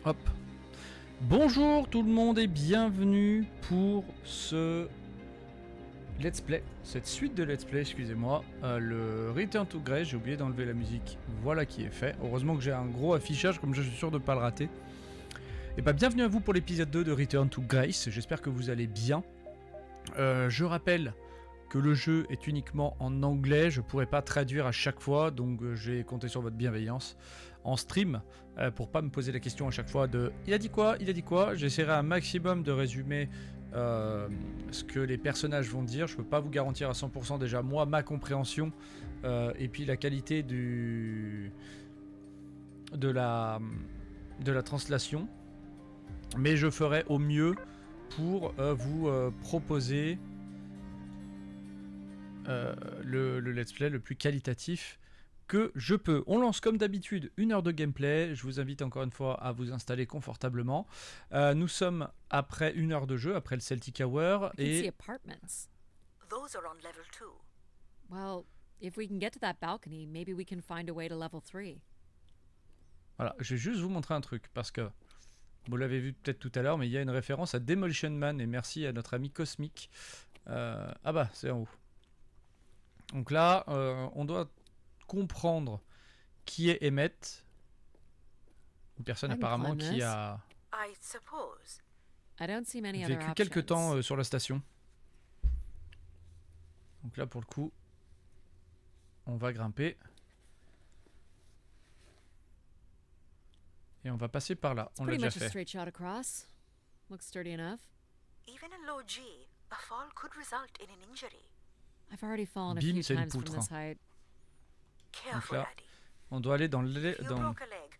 Hop. Bonjour tout le monde et bienvenue pour ce let's play, cette suite de let's play, excusez-moi, le Return to Grey. J'ai oublié d'enlever la musique, voilà qui est fait. Heureusement que j'ai un gros affichage, comme je suis sûr de ne pas le rater. Et bah bienvenue à vous pour l'épisode 2 de Return to Grey, j'espère que vous allez bien. Je rappelle que le jeu est uniquement en anglais, je pourrais pas traduire à chaque fois, donc j'ai compté sur votre bienveillance en stream pour pas me poser la question à chaque fois de il a dit quoi, j'essaierai un maximum de résumer ce que les personnages vont dire. Je peux pas vous garantir à 100% déjà moi ma compréhension et puis la qualité de la translation, mais je ferai au mieux pour vous proposer le let's play le plus qualitatif que je peux. On lance comme d'habitude 1 heure de gameplay. Je vous invite encore une fois à vous installer confortablement. Nous sommes après 1 heure de jeu, après le Celtic Hour. Et Those are on level 2. Well, if we can get to that balcony, maybe we can find a way to level 3. Voilà, je vais juste vous montrer un truc parce que vous l'avez vu peut-être tout à l'heure, mais il y a une référence à Demolition Man et merci à notre ami Cosmic. Ah bah, c'est en haut. Donc là, on doit comprendre qui est Emmett, une personne apparemment qui a vécu quelques temps sur la station. Donc là, pour le coup, on va grimper. Et on va passer par là. On l'a déjà fait. Even in low G, a fall could result in an injury. I've already fallen a few times from this height. Donc là, on doit aller dans le... If you broke a leg,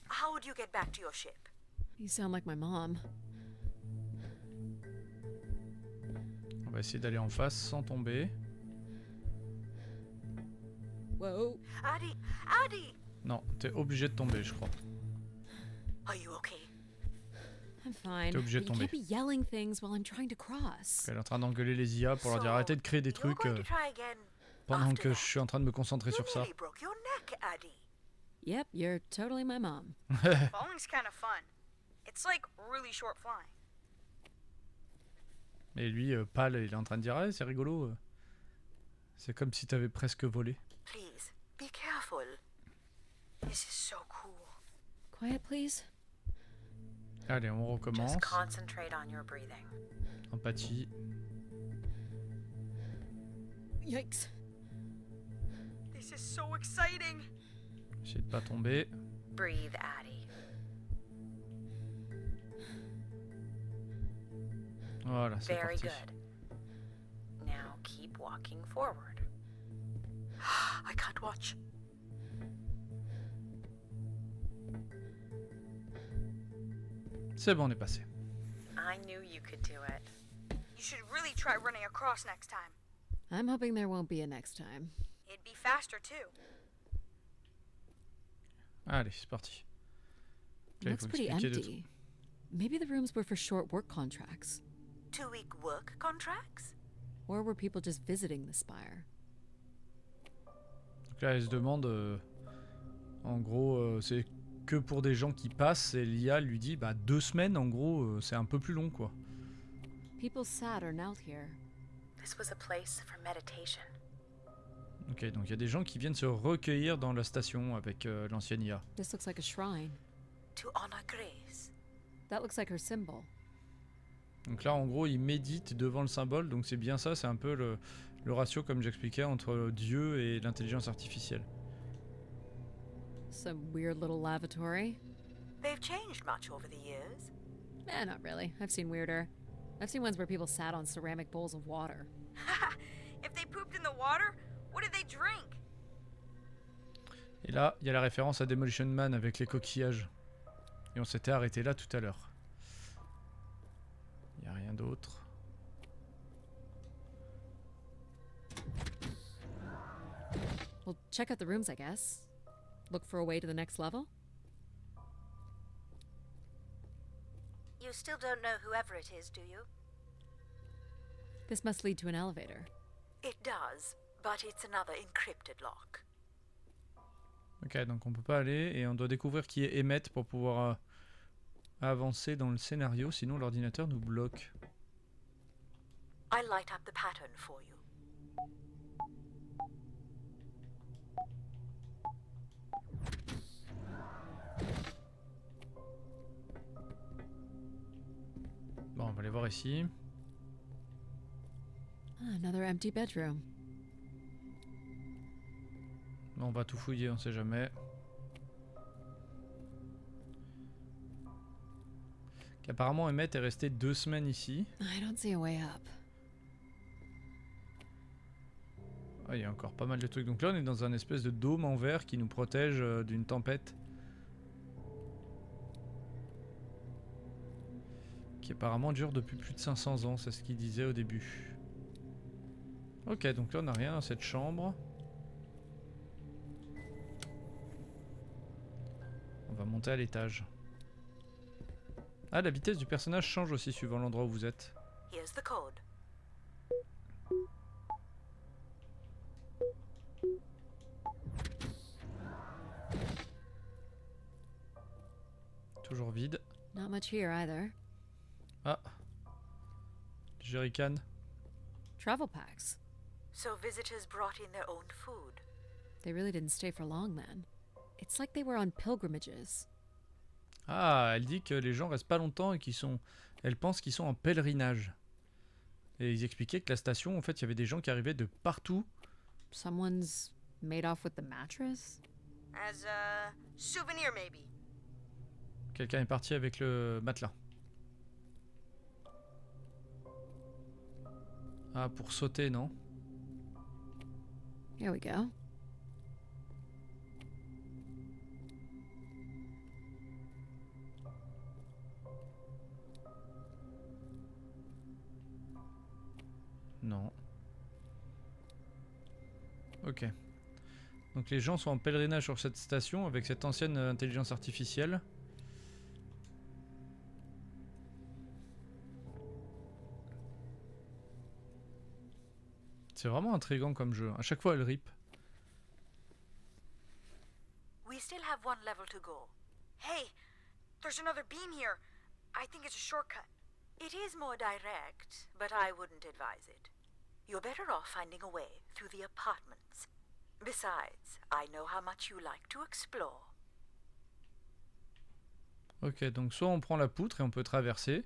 how would you get back to your ship? You sound like my mom. On va essayer d'aller en face sans tomber. Whoa. Addy! Non, t'es obligé de tomber, je crois. Are you okay? I'm fine. T'es obligé de But you tomber. can't be yelling things while I'm trying to cross. Elle est en train d'engueuler les IA pour leur dire arrêtez de créer des trucs pendant que je suis en train de me concentrer sur ça. You broke your neck, Addy. Yep, you're totally my mom. Falling's kind of fun. It's like really short flying. Et lui, Pal, il est en train de dire ah, c'est rigolo. C'est comme si t'avais presque volé. Please, be careful. This is so cool. Quiet, please. Allez, on recommence. Just concentrate on your breathing. Empathie. Yikes. This is so exciting. Essayer de pas tomber. Breathe, Addy. Voilà, c'est Very parti. good. Now keep walking forward. I can't watch. C'est bon, on est passé. I knew you could do it. You should really try running across next time. I'm hoping there won't be a next time. It'd be faster too. Allez, c'est parti. Là, il Looks faut pretty expliquer des empty. Maybe the rooms were for short work contracts. 2-week work contracts? Or were people just visiting the spire? Donc là, elle se demande, en gros, c'est que pour des gens qui passent, et l'IA lui dit, bah 2 semaines, en gros, c'est un peu plus long, quoi. People sat or knelt here. This was a place for meditation. Ok, donc il y a des gens qui viennent se recueillir dans la station avec l'ancienne IA. This looks like a shrine. To honor Grace. That looks like her symbol. Donc là, en gros, ils méditent devant le symbole, donc c'est bien ça, c'est un peu le ratio, comme j'expliquais, entre Dieu et l'intelligence artificielle. Some weird little lavatory. They've changed much over the years. Eh, not really. I've seen weirder. I've seen ones where people sat on ceramic bowls of water. If they pooped in the water, what did they drink? Et là, il y a la référence à Demolition Man avec les coquillages. Et on s'était arrêté là tout à l'heure. Il n'y a rien d'autre. Well, check out the rooms, I guess. Look for a way to the next level? You still don't know who Everett is, do you? This must lead to an elevator. It does, but it's another encrypted lock. Ok, donc on peut pas aller et on doit découvrir qui est Emmett pour pouvoir avancer dans le scénario, sinon l'ordinateur nous bloque. I'll light up the pattern for you. Bon, on va aller voir ici. Another empty bedroom. Bon, on va tout fouiller, on sait jamais. Apparemment, Emmett est resté 2 semaines ici. I don't see a way up. Ah, il y a encore pas mal de trucs. Donc là, on est dans un espèce de dôme en verre qui nous protège d'une tempête. Qui apparemment dure depuis plus de 500 ans, c'est ce qu'il disait au début. Ok, donc là, on n'a rien dans cette chambre. On va monter à l'étage. Ah, la vitesse du personnage change aussi suivant l'endroit où vous êtes. Here's the code. Toujours vide. Not much here either. Ah. Jerrycan. Travel packs. So visitors brought in their own food. They really didn't stay for long then. It's like they were on pilgrimages. Ah, elle dit que les gens restent pas longtemps et qu'ils sont... Elle pense qu'ils sont en pèlerinage. Et ils expliquaient que la station, en fait, il y avait des gens qui arrivaient de partout. Someone's made off with the mattress? As a souvenir, maybe. Quelqu'un est parti avec le matelas. Ah, pour sauter, non? Here we go. Non. Ok. Donc les gens sont en pèlerinage sur cette station avec cette ancienne intelligence artificielle. C'est vraiment intriguant comme jeu. À chaque fois elle rip. We still have one level to go. Hey, there's another beam here. I think it's a shortcut. It is more direct, but I wouldn't advise it. You're better off finding a way through the apartments. Besides, I know how much you like to explore. Ok, donc soit on prend la poutre et on peut traverser,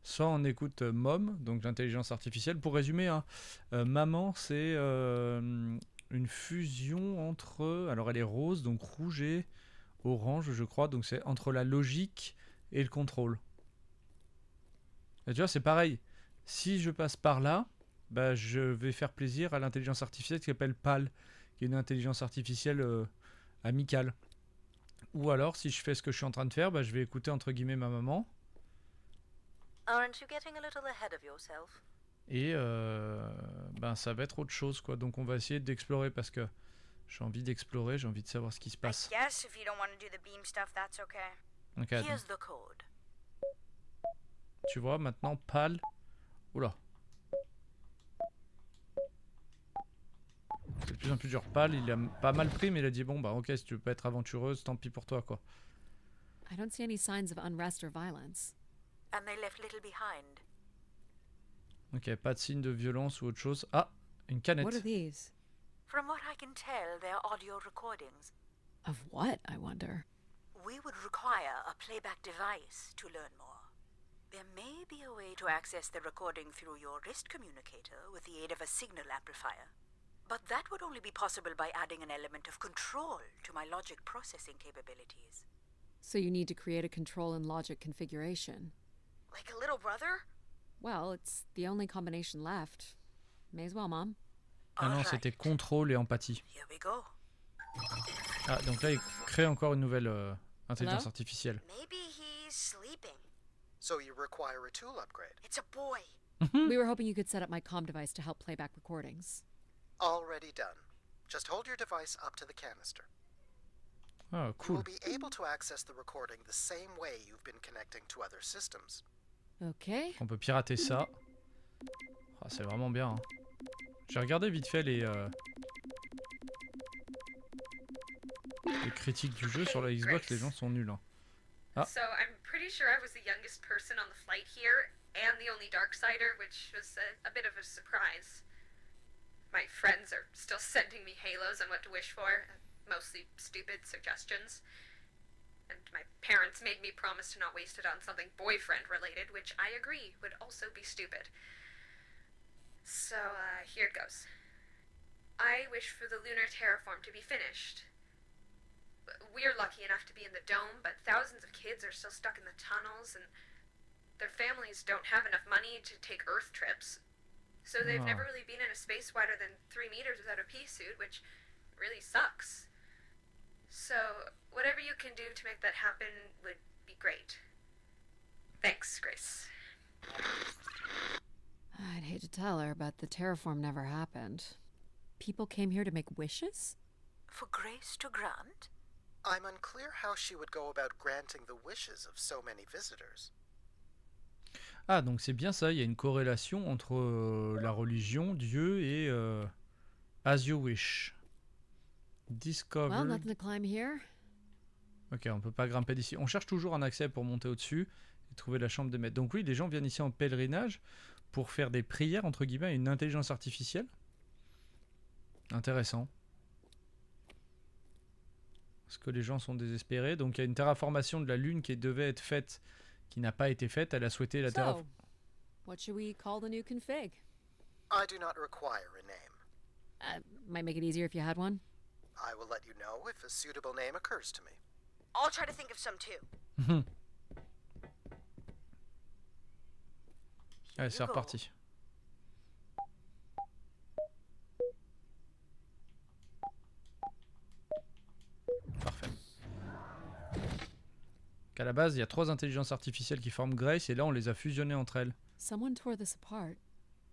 soit on écoute Mom, donc l'intelligence artificielle. Pour résumer, hein, Maman, c'est une fusion entre... Alors elle est rose, donc rouge et orange, je crois. Donc c'est entre la logique et le contrôle. Et tu vois, c'est pareil. Si je passe par là, bah, je vais faire plaisir à l'intelligence artificielle qui s'appelle PAL, qui est une intelligence artificielle amicale. Ou alors, si je fais ce que je suis en train de faire, bah, je vais écouter entre guillemets ma maman. Aren't you getting a little ahead of yourself? Et ben, ça va être autre chose, quoi. Donc on va essayer d'explorer parce que j'ai envie d'explorer, j'ai envie de savoir ce qui se I passe. guess if you don't want to do the beam stuff, that's okay. Ok, donc, Here's the code. tu vois, maintenant PAL. Oula. C'est de plus en plus dur. PAL, il a pas mal pris, mais il a dit bon, bah ok, si tu veux pas être aventureuse, tant pis pour toi, quoi. I don't see any signs of unrest or violence. And they left little behind. Ok, pas de signe de violence ou autre chose. Ah, une canette. What are these? From what I can tell, they're audio recordings. Of what, I wonder? We would require a playback device to learn more. There may be a way to access the recording through your wrist communicator with the aid of a signal amplifier. But that would only be possible by adding an element of control to my logic processing capabilities. So you need to create a control and logic configuration. Like a little brother? Well, it's the only combination left. May as well, Mom. Ah non, c'était contrôle et empathie. Here we go. Ah, donc là, il crée encore une nouvelle intelligence Hello? artificielle. Maybe he's sleeping. So you require a tool upgrade. It's a boy. We were hoping you could set up my comm device to help play back recordings. Already done. Just hold your device up to the canister. Ah, You cool. will be able to access the recording the same way you've been connecting to other systems. Okay. On peut pirater ça. Ah, c'est vraiment bien. Hein. J'ai regardé vite fait les critiques du jeu sur la Xbox, les gens sont nuls. Hein. Ah. So I'm pretty pretty sure I was the youngest person on the flight here, and the only Darksider, which was a bit of a surprise. My friends are still sending me halos on what to wish for, mostly stupid suggestions. And my parents made me promise to not waste it on something boyfriend-related, which I agree would also be stupid. So, here it goes. I wish for the lunar terraform to be finished. We're lucky enough to be in the dome, but thousands of kids are still stuck in the tunnels, and their families don't have enough money to take Earth trips. So they've never really been in a space wider than 3 meters without a pea suit, which really sucks. So, whatever you can do to make that happen would be great. Thanks, Grace. I'd hate to tell her, but the terraform never happened. People came here to make wishes? For Grace to grant? I'm unclear how she would go about granting the wishes of so many visitors. Ah, donc c'est bien ça, il y a une corrélation entre la religion, Dieu et As You Wish. Discovered. Well, nothing to climb here. Ok, on peut pas grimper d'ici. On cherche toujours un accès pour monter au-dessus et trouver la chambre des maîtres. Donc oui, les gens viennent ici en pèlerinage pour faire des prières, entre guillemets, à une intelligence artificielle. Intéressant. Parce que les gens sont désespérés. Donc il y a une terraformation de la Lune qui devait être faite, qui n'a pas été faite. Elle a souhaité la terraformation. So, what should we call the new config? I do not require a name. Might make it easier if you had one. I will let you know if a suitable name occurs to me. I'll try to think of some too. Allez, c'est reparti. Parfait. Qu'à la base, il y a 3 intelligences artificielles qui forment Grace et là, on les a fusionnées entre elles. Someone tore this apart.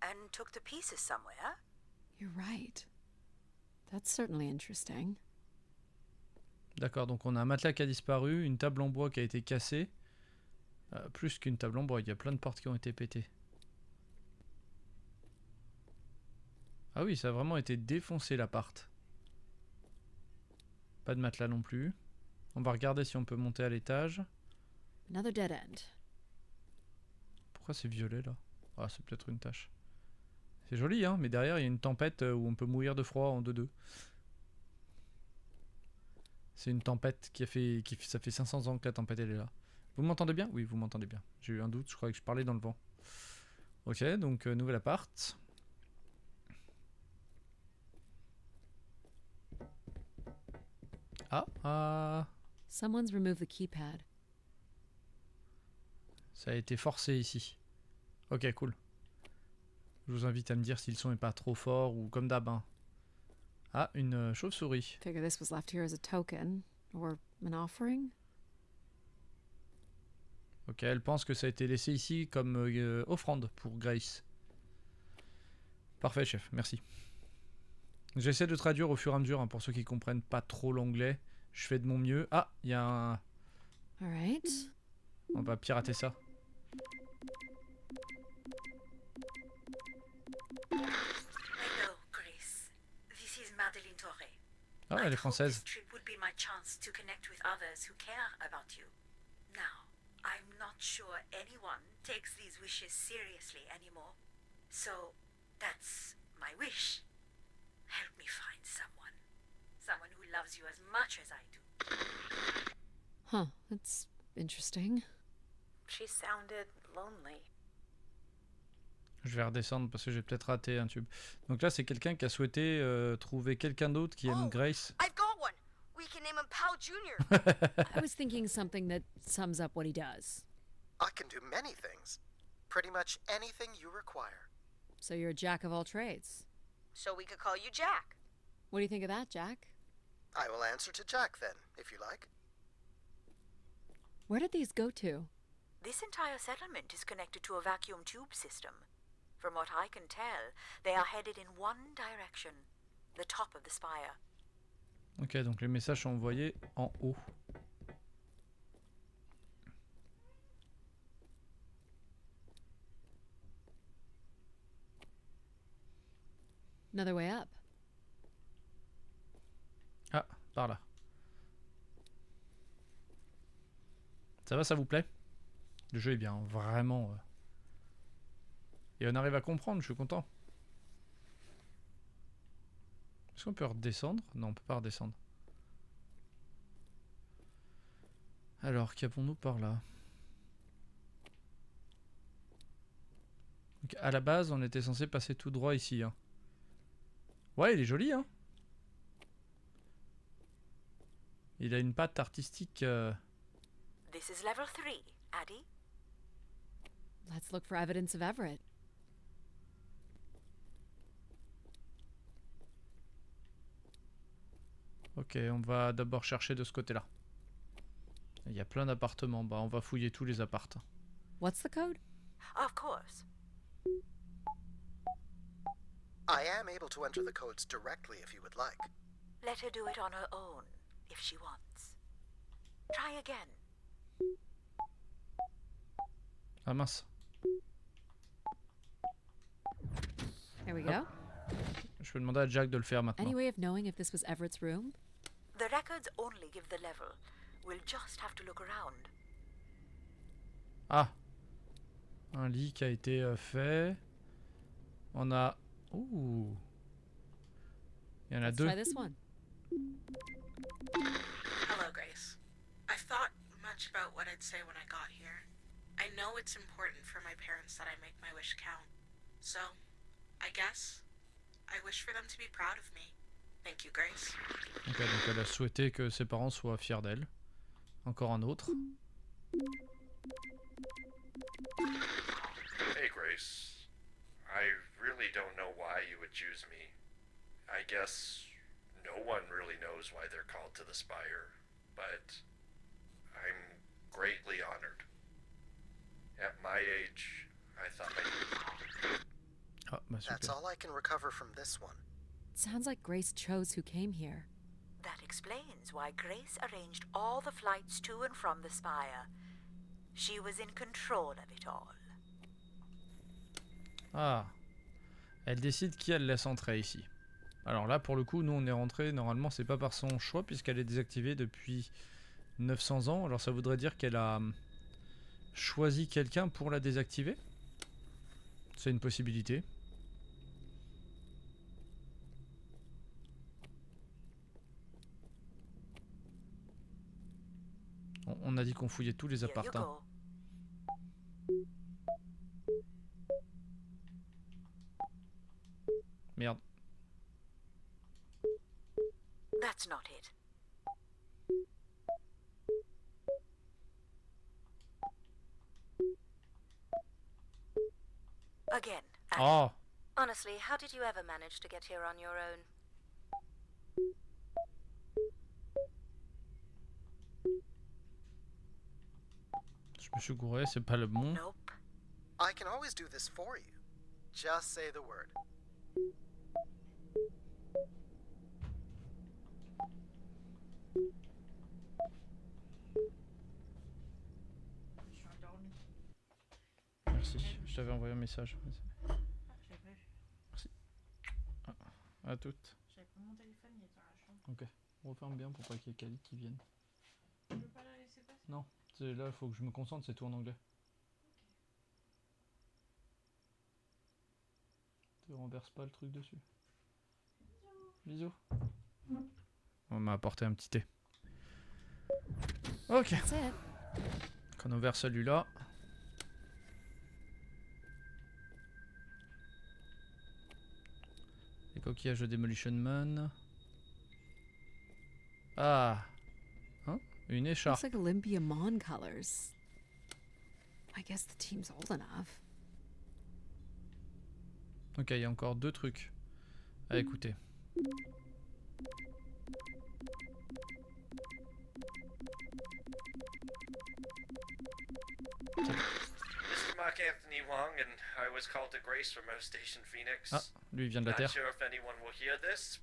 And took the pieces somewhere? You're right. That's certainly interesting. D'accord, donc on a un matelas qui a disparu, une table en bois qui a été cassée. Plus qu'une table en bois, il y a plein de portes qui ont été pétées. Ah oui, ça a vraiment été défoncé l'appart. Pas de matelas non plus. On va regarder si on peut monter à l'étage. Another dead end. Pourquoi c'est violet là? Ah, c'est peut-être une tache. C'est joli, hein, mais derrière il y a une tempête où on peut mourir de froid en 2-2. C'est une tempête qui a fait. Ça fait 500 ans que la tempête elle est là. Vous m'entendez bien? Oui, vous m'entendez bien. J'ai eu un doute, je croyais que je parlais dans le vent. Ok, donc nouvel appart. Ah. Someone's removed the keypad. Ça a été forcé ici. Ok, cool. Je vous invite à me dire si le son est pas trop fort ou comme d'hab. Hein. Ah, une chauve-souris. Figure this was left here as a token or an offering. Ok, elle pense que ça a été laissé ici comme offrande pour Grace. Parfait, chef, merci. J'essaie de traduire au fur et à mesure, hein, pour ceux qui comprennent pas trop l'anglais. Je fais de mon mieux. Ah, il y a un... Alright. On va pirater ça. Hello, Grace. This is Madeleine Torre. Ah, elle est française. This trip would be my chance to connect with others who care about you. Now, I'm not sure anyone takes these wishes seriously anymore. So, that's my wish. Help me find someone. Someone who loves you as much as I do. Huh, that's interesting. She sounded lonely. Je vais redescendre parce que j'ai peut-être raté un tube. Donc là, c'est quelqu'un qui a souhaité trouver quelqu'un d'autre qui aime Grace. I've got one. We can name him Pal Jr. I was thinking something that sums up what he does. I can do many things. Pretty much anything you require. So you're a jack of all trades. So we could call you Jack. What do you think of that, Jack? I will answer to Jack then, if you like. Where did these go to? This entire settlement is connected to a vacuum tube system. From what I can tell, they are headed in one direction, the top of the spire. Ok, donc les messages sont envoyés en haut. Another way up. Ah, par là. Ça va, ça vous plaît? Le jeu est bien, vraiment. Et on arrive à comprendre, je suis content. Est-ce qu'on peut redescendre? Non, on peut pas redescendre. Alors, qu'avons-nous par là? Donc, à la base, on était censé passer tout droit ici. Hein. Ouais, il est joli, hein. Il a une patte artistique. This is level 3, Addie. Let's look for evidence of Everett. Ok, on va d'abord chercher de ce côté-là. Il y a plein d'appartements. Bah, on va fouiller tous les appartes. What's the code? Of course. I am able to enter the codes directly if you would like. Let her do it on her own, if she wants. Try again. Ah mince. There we go. Je peux demander à Jack de le faire maintenant. Any way of knowing if this was Everett's room? The records only give the level. We'll just have to look around. Ah. Un lit qui a été fait. On a... Ouh. Il y en a Let's deux. try this one. Hello, Grace. I've thought much about what I'd say when I got here. I know it's important for my parents that I make my wish count. So, I guess, I wish for them to be proud of me. Thank you, Grace. Ok, donc elle a souhaité que ses parents soient fiers d'elle. Encore un autre. Hey, Grace. I really don't know why you would choose me. I guess no one really knows why they're called to the spire, but I'm greatly honored. At my age, I thought Ah, bah That's super. all I can recover from this one. It sounds like Grace chose who came here. That explains why Grace arranged all the flights to and from the spire. She was in control of it all. Ah. Elle décide qui elle laisse entrer ici. Alors là, pour le coup, nous on est rentré. Normalement, c'est pas par son choix puisqu'elle est désactivée depuis 900 ans. Alors ça voudrait dire qu'elle a choisi quelqu'un pour la désactiver. C'est une possibilité. On a dit qu'on fouillait tous les Here you appartements. go. Merde. That's not it. Again. Addie. Oh. Honestly, how did you ever manage to get here on your own? Je me suis gouré, c'est pas le bon. Nope. I can always do this for you. Just say the word. Merci, je t'avais envoyé un message. Merci. Ah, à toutes. J'avais pris mon téléphone, il était dans la chambre. Ok, on referme bien pour pas qu'il y ait Kali qui vienne. Je veux pas la laisser passer. Non, c'est là, il faut que je me concentre, c'est tout en anglais. Tu renverses pas le truc dessus. Bisous. On m'a apporté un petit thé. Ok, That's it. on a ouvert celui-là. Les coquillages de Demolition Man. Ah. Hein? Une écharpe. Looks like Olympia Mon colors. I guess the team's old enough. Ok, il y a encore deux trucs à écouter. Mr. Mark Anthony Wong, and I was called to Grace from our station Phoenix. Ah, lui il vient de la Not Terre. sure if anyone will hear this,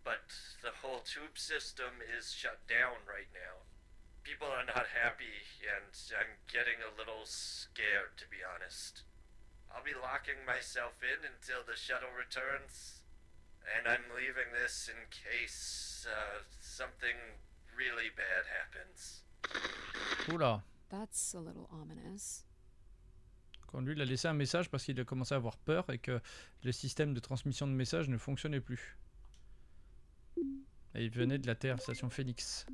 but the whole tube system is shut down right now. People are not happy, and I'm getting a little scared, to be honest. I'll be locking myself in until the shuttle returns, and I'm leaving this in case something really bad happens. Oula. That's a little ominous. Quand lui, il a laissé un message parce qu'il a commencé à avoir peur et que le système de transmission de messages ne fonctionnait plus. Et il venait de la Terre, station Phoenix.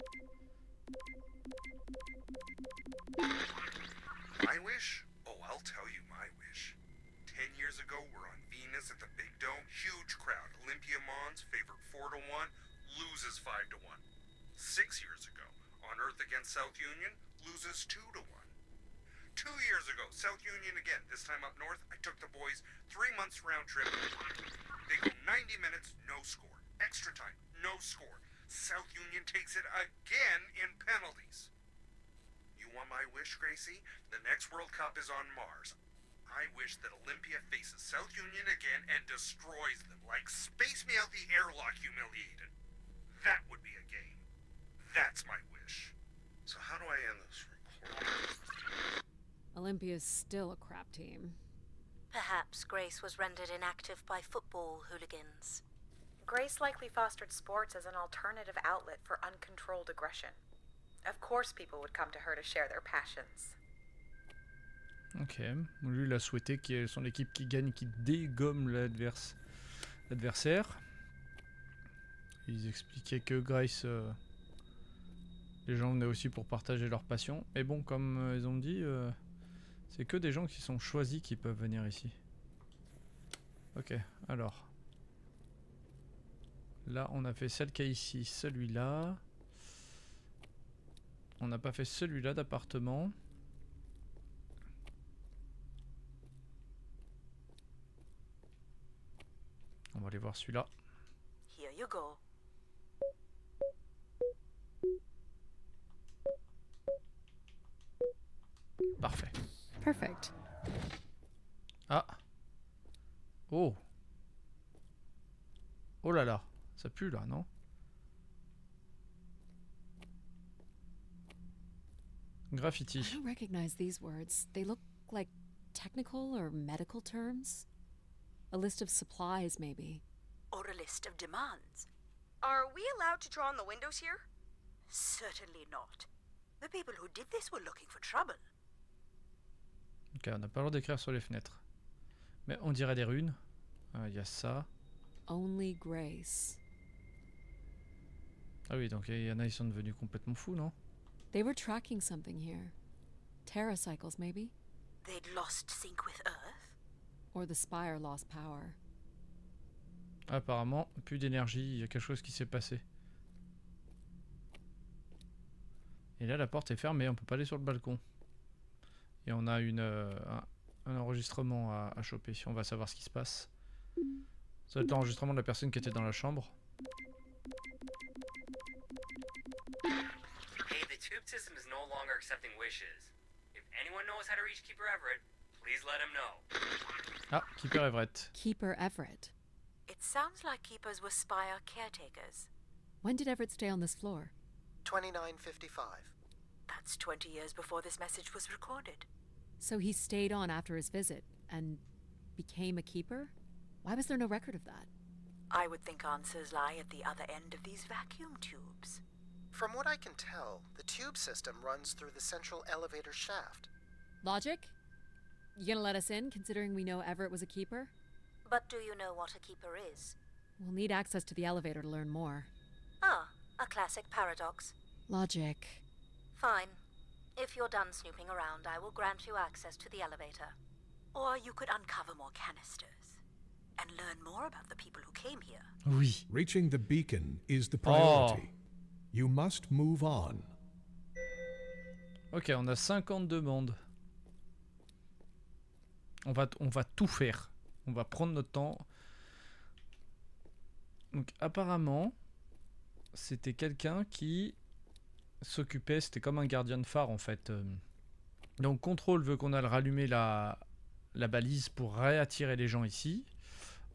My wish? Oh, I'll tell you my wish. 10 years ago, we're on Venus at the Big Dome. Huge crowd. Olympia Mons favored 4 to 1, loses 5 to 1. 6 years ago, on Earth against South Union, loses 2 to 1. 2 years ago, South Union again. This time up north, I took the boys 3 months round trip. They go 90 minutes, no score. Extra time, no score. South Union takes it again in penalties. You want my wish, Gracie? The next World Cup is on Mars. I wish that Olympia faces South Union again and destroys them, like Space Me Out the Airlock humiliated. That would be a game. That's my wish. So how do I end this recording? Olympia's still a crap team. Perhaps Grace was rendered inactive by football hooligans. Grace likely fostered sports as an alternative outlet for uncontrolled aggression. Of course people would come to her to share their passions. Ok, lui il a souhaité qu'il y ait son équipe qui gagne, qui dégomme l'adversaire. Ils expliquaient que Grace, les gens venaient aussi pour partager leur passion. Et bon, comme ils ont dit, c'est que des gens qui sont choisis qui peuvent venir ici. Ok, alors. Là, on a fait celle qui est ici, celui-là. On n'a pas fait celui-là d'appartement. On va aller voir celui-là. Here you go. Parfait. Perfect. Ah. Oh. Oh là là. Ça pue là, non? Graffiti. I don't recognize these words. They look like technical or medical terms. A list of supplies, maybe. Or a list of demands. Are we allowed to draw on the windows here? Certainly not. The people who did this were looking for trouble. Ok, on n'a pas le droit d'écrire sur les fenêtres. Mais on dirait des runes. Il y a ça. Only Grace. Ah oui, donc il y en a, ils sont devenus complètement fous, non? They were tracking something here. Terracycles, maybe? They'd lost sync with Earth? Or the spire lost power. Apparemment, plus d'énergie, il y a quelque chose qui s'est passé. Et là, la porte est fermée, on peut pas aller sur le balcon. Et on a un enregistrement à choper, si on va savoir ce qui se passe. Ça va être l'enregistrement de la personne qui était dans la chambre. Hey, the tube system is no longer accepting wishes. If anyone knows how to reach Keeper Everett, please let him know. Ah, Keeper Everett. Keeper Everett. It sounds like keepers were spire caretakers. When did Everett stay on this floor? 2955. That's 20 years before this message was recorded. So he stayed on after his visit and became a keeper? Why was there no record of that? I would think answers lie at the other end of these vacuum tubes. From what I can tell, the tube system runs through the central elevator shaft. Logic? You gonna let us in, considering we know Everett was a keeper? But do you know what a keeper is? We'll need access to the elevator to learn more. Ah, a classic paradox. Logic. Fine. If you're done snooping around, I will grant you access to the elevator. Or you could uncover more canisters and learn more about the people who came here. Oui. Reaching the beacon is the priority. Oh. You must move on. Ok, on a 50 demandes. On va tout faire. On va prendre notre temps. Donc apparemment, c'était quelqu'un qui s'occupait, c'était comme un gardien de phare en fait. Donc contrôle veut qu'on aille rallumer la balise pour réattirer les gens ici.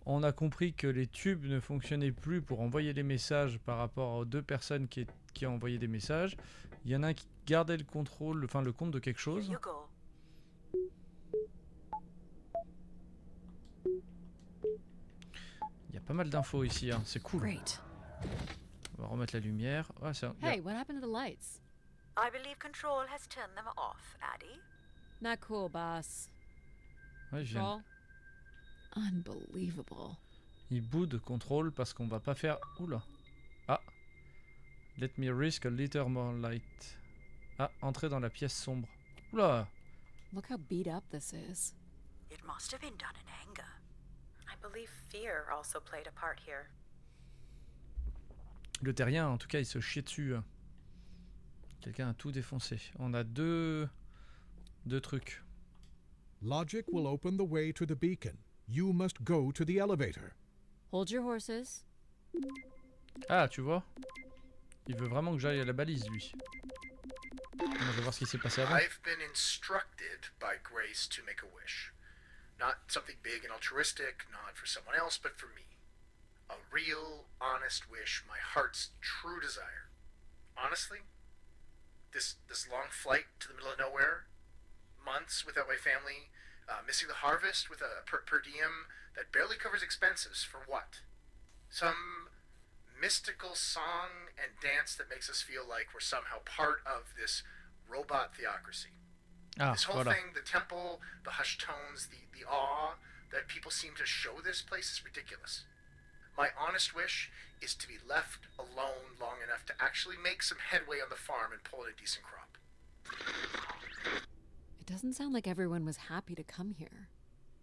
On a compris que les tubes ne fonctionnaient plus pour envoyer les messages par rapport aux deux personnes qui ont envoyé des messages. Il y en a un qui gardait le contrôle, enfin le compte de quelque chose. Il y a pas mal d'infos ici, hein. C'est cool. Great. On va remettre la lumière. Ah, Hey, what happened to the lights? I believe Control has turned them off, Addie. Not cool, boss. Ouais, je viens. Unbelievable. Il boude contrôle parce qu'on va pas faire. Oula. Ah. Let me risk a little more light. Ah, entrer dans la pièce sombre. Oula. Look how beat up this is. It must have been done in anger. I believe fear also played a part here. Le terrien, en tout cas, il se chie dessus. Quelqu'un a tout défoncé. On a deux trucs. Logic will open the way to the beacon. You must go to the elevator. Hold your horses. Ah, tu vois? Il veut vraiment que j'aille à la balise, lui. Bon, je vais voir ce qui s'est passé avant. I've been instructed by Grace to make a wish. Not something big and altruistic, not for someone else, but for me. A real, honest wish, my heart's true desire. Honestly, this long flight to the middle of nowhere, months without my family, missing the harvest with a per diem that barely covers expenses, for what? Some mystical song and dance that makes us feel like we're somehow part of this robot theocracy. Ah, this whole voilà. thing, the temple, the hushed tones, the awe that people seem to show this place is ridiculous. My honest wish is to be left alone long enough to actually make some headway on the farm and pull in a decent crop. It doesn't sound like everyone was happy to come here.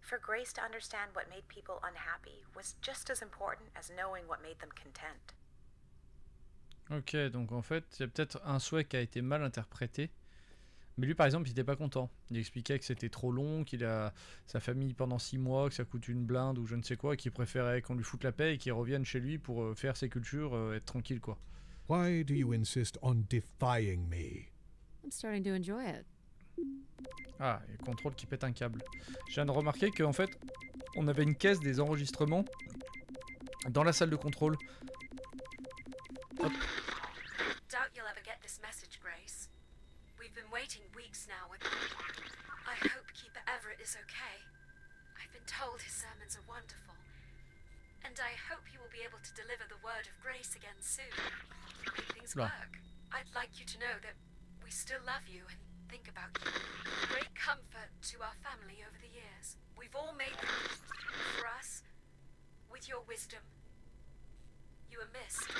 For Grace to understand what made people unhappy was just as important as knowing what made them content. Ok, donc en fait, il y a peut-être un souhait qui a été mal interprété. Mais lui, par exemple, il était pas content. Il expliquait que c'était trop long, qu'il a sa famille pendant 6 mois, que ça coûte une blinde ou je ne sais quoi, et qu'il préférait qu'on lui foute la paix et qu'il revienne chez lui pour faire ses cultures, être tranquille, quoi. Why do you insist on defying me? I'm starting to enjoy it. Ah, et contrôle qui pète un câble. Je viens de remarquer qu'en fait, on avait une caisse des enregistrements dans la salle de contrôle. Hop. Doubt you'll ever get this message, Grace. We've been waiting weeks now. I hope Keeper Everett is okay. I've been told his sermons are wonderful. And I hope he will be able to deliver the word of grace again soon. Make things Là. work. I'd like you to know that we still love you and think about you. Great comfort to our family over the years. We've all made them for us. With your wisdom, you are missed.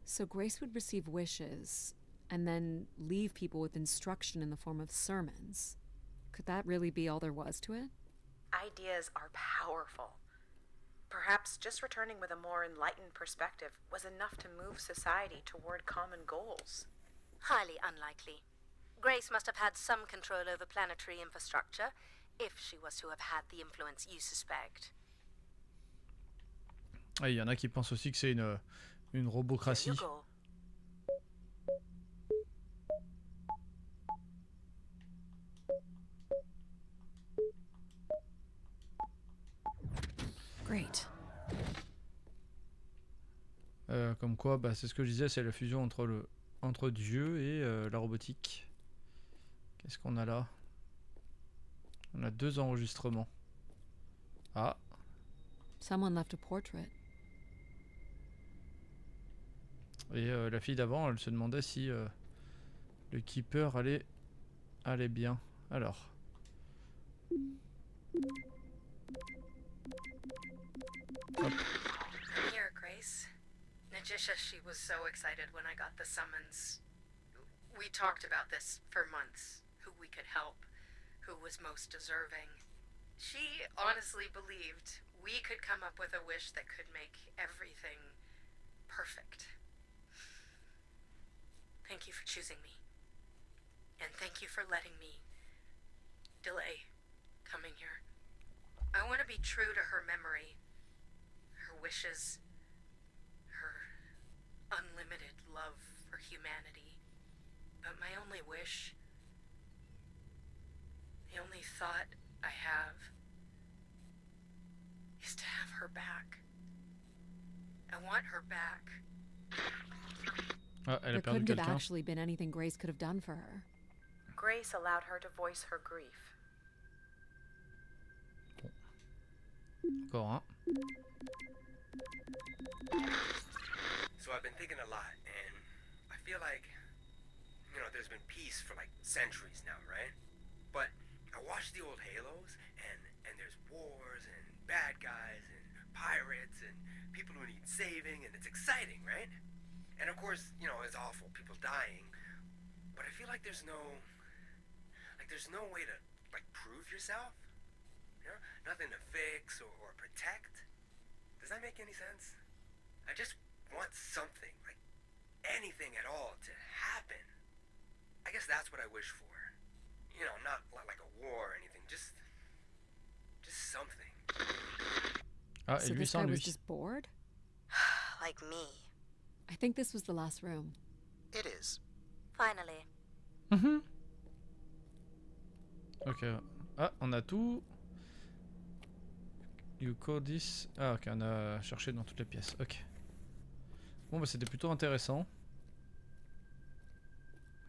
So Grace would receive wishes and then leave people with instruction in the form of sermons. Could that really be all there was to it? Ideas are powerful. Perhaps just returning with a more enlightened perspective was enough to move society toward common goals. Highly unlikely. Grace must have had some control over planetary infrastructure, if she was to have had the influence you suspect. Ah, il y en a qui pensent aussi que c'est une robocratie. There you go. Great. Comme quoi, bah, c'est ce que je disais, c'est la fusion entre Dieu et la robotique. Qu'est-ce qu'on a là? On a 2 enregistrements. Ah. Someone left a portrait. Et la fille d'avant, elle se demandait si le keeper allait bien. Alors. Hop. Here, Grace. Najisha, she was so excited when I got the summons. We talked about this for months. Who we could help. Who was most deserving. She honestly believed we could come up with a wish that could make everything perfect. Thank you for choosing me. And thank you for letting me delay coming here. I want to be true to her memory, her wishes, her unlimited love for humanity. But my only wish, the only thought I have, is to have her back. I want her back. Ah, elle a There perdu couldn't have quelqu'un. actually been anything Grace could have done for her. Grace allowed her to voice her grief. Encore un. So I've been thinking a lot, and I feel like, there's been peace for like centuries now, right? But I watch the old Halos, and there's wars and bad guys and pirates and people who need saving, and it's exciting, right? And of course, you know, it's awful, people dying. But I feel like there's no way to, like, prove yourself. You know? Nothing to fix or protect. Does that make any sense? I just want something, like anything at all, to happen. I guess that's what I wish for. You know, not like a war or anything, just something. Ah, et So lui this sans guy lui. was just bored? Like me. I think this was the last room. It is. Finally. Mhm. Ok. Ah, on a tout. You call this. Ah, ok, on a cherché dans toutes les pièces. Ok. Bon, bah c'était plutôt intéressant.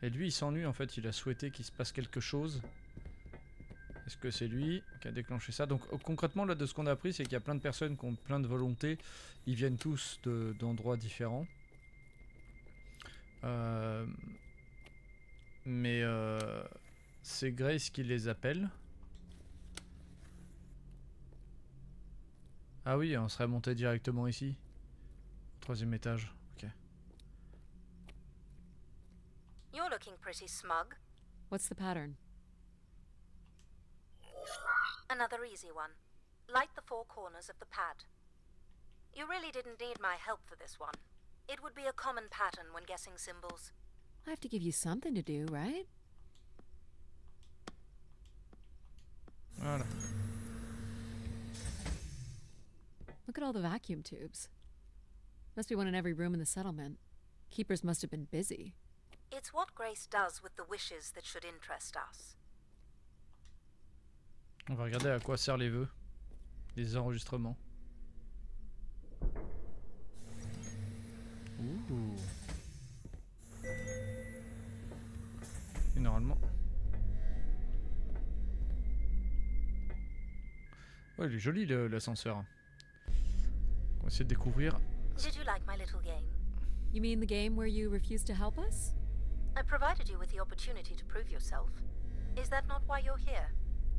Et lui, il s'ennuie en fait. Il a souhaité qu'il se passe quelque chose. Est-ce que c'est lui qui a déclenché ça? Donc concrètement, là, de ce qu'on a appris, c'est qu'il y a plein de personnes qui ont plein de volontés. Ils viennent tous d'endroits différents. Mais c'est Grace qui les appelle. Ah oui, on serait monté directement ici. Au 3e étage. Ok. You're looking pretty smug. What's the pattern? Another easy one. Light the 4 corners of the pad. You really didn't need my help for this one. It would be a common pattern when guessing symbols. I have to give you something to do, right? Voilà. Look at all the vacuum tubes. Must be one in every room in the settlement. Keepers must have been busy. It's what Grace does with the wishes that should interest us. On va regarder à quoi servent les vœux. Les enregistrements. Ouh. Et normalement... Ouais, il est joli l'ascenseur. On va essayer de découvrir. Did you like my little game? You mean the game where you refused to help us? I provided you with the opportunity to prove yourself. Is that not why you're here?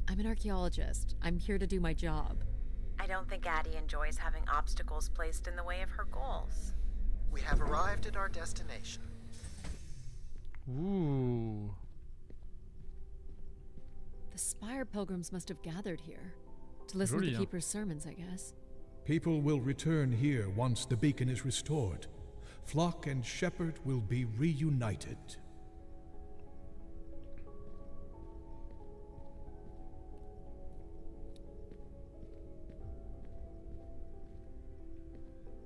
I'm an archaeologist. I'm here to do my job. I don't think Addie enjoys having obstacles placed in the way of her goals. We have arrived at our destination. Ouh. The Spire pilgrims must have gathered here. To listen Joli, to the hein? Keeper's sermons, I guess. People will return here once the beacon is restored. Flock and shepherd will be reunited.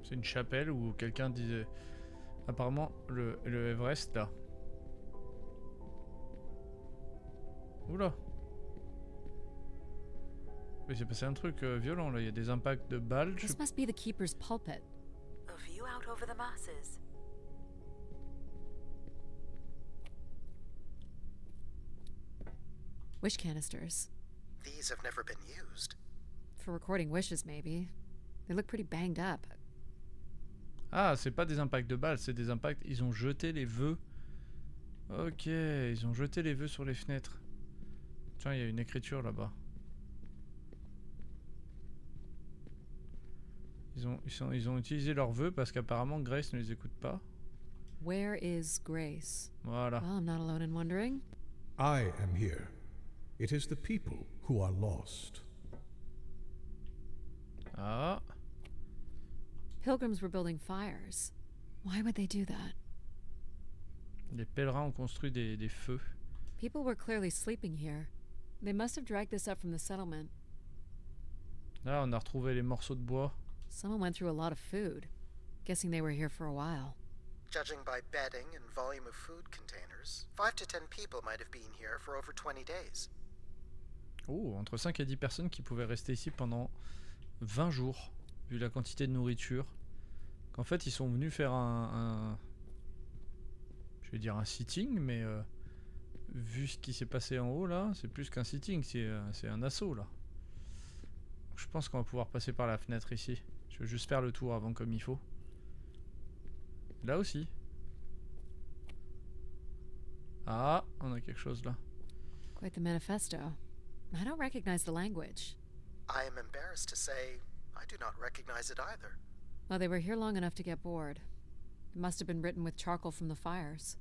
C'est une chapelle où quelqu'un disait... Apparemment, le Everest, là. Oula. Mais c'est passé un truc violent, là. Il y a des impacts de balles. This must be the Keeper's pulpit. A view out over the masses. Wish canisters. These have never been used. For recording wishes, maybe. They look pretty banged up. Ah, c'est pas des impacts de balles, c'est des impacts... Ils ont jeté les vœux. Ok, ils ont jeté les vœux sur les fenêtres. Tiens, il y a une écriture là-bas. Ils ont utilisé leurs vœux parce qu'apparemment Grace ne les écoute pas. Where is Grace? Voilà. Well, I'm not alone in wondering. I am here. It is the people who are lost. Ah. Pilgrims were building fires. Why would they do that? Les pèlerins ont construit des feux. People were clearly sleeping here. They must have dragged this up from the settlement. Là, on a retrouvé les morceaux de bois. Someone went through a lot of food. Guessing they were here for a while. Judging by bedding and volume of food containers, 5 to 10 people might have been here for over 20 days. Oh, entre 5 et 10 personnes qui pouvaient rester ici pendant 20 jours, vu la quantité de nourriture. Qu'en fait, ils sont venus faire je vais dire un sitting, mais vu ce qui s'est passé en haut, là, c'est plus qu'un sitting, c'est un assaut, là. Je pense qu'on va pouvoir passer par la fenêtre ici. Je vais juste faire le tour avant comme il faut. Là aussi. Ah, on a quelque chose là. Quite the manifesto. I don't recognize the language. I am embarrassed to say I do not recognize it either. Well, they were here long enough to get bored. It must have been written with charcoal from the fires.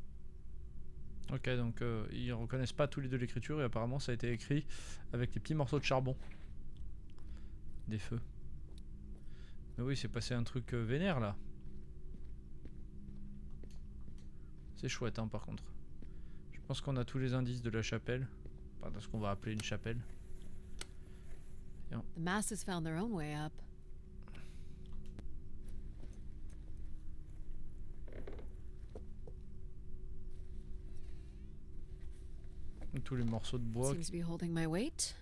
Ok, donc ils reconnaissent pas tous les deux l'écriture et apparemment ça a été écrit avec des petits morceaux de charbon. Des feux. Mais oui, c'est passé un truc vénère là. C'est chouette hein par contre. Je pense qu'on a tous les indices de la chapelle. Enfin, de ce qu'on va appeler une chapelle. The masses found their own way up. Tous les morceaux de bois. Seems to be holding my weight.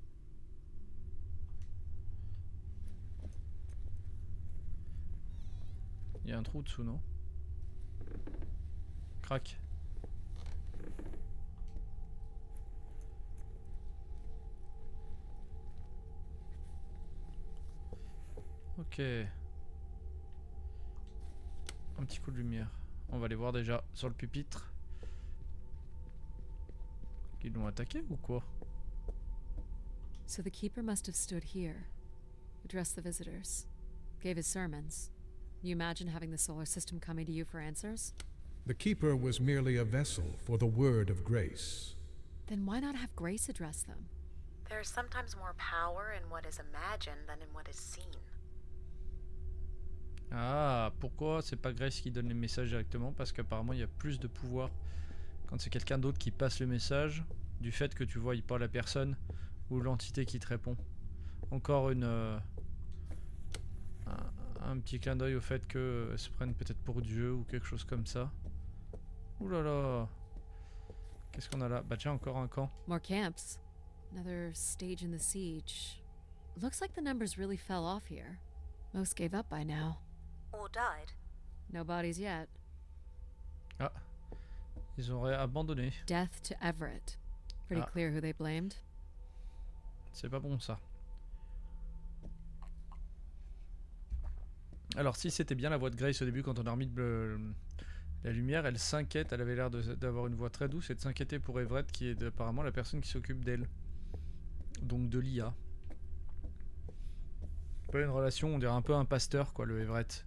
Il y a un trou dessous, non? Crac. Ok. Un petit coup de lumière. On va les voir déjà sur le pupitre. Ils l'ont attaqué ou quoi? So the keeper must have stood here, addressed the visitors, gave his sermons. You imagine having the solar system coming to you for answers? The keeper was merely a vessel for the word of grace. Then why not have Grace address them? There is sometimes more power in what is imagined than in what is seen. Ah, pourquoi c'est pas Grace qui donne les messages directement? Parce qu'apparemment il y a plus de pouvoir quand c'est quelqu'un d'autre qui passe le message, du fait que tu vois pas la personne ou l'entité qui te répond. Encore un petit clin d'œil au fait qu'elles se prennent peut-être pour Dieu ou quelque chose comme ça. Ouh là là. Qu'est-ce qu'on a là? Bah tiens, encore un camp. More camps. Another stage in the siege. Looks like the numbers really fell off here. Most gave up by now. Or died. No bodies yet. Ah. Ils auraient abandonné. Death to Everett. Pretty clear who they blamed. C'est pas bon ça. Alors si c'était bien la voix de Grace au début quand on a remis la lumière, elle s'inquiète, elle avait l'air d'avoir une voix très douce et de s'inquiéter pour Everett qui est apparemment la personne qui s'occupe d'elle. Donc de l'IA. Pas une relation, on dirait un peu un pasteur quoi, le Everett.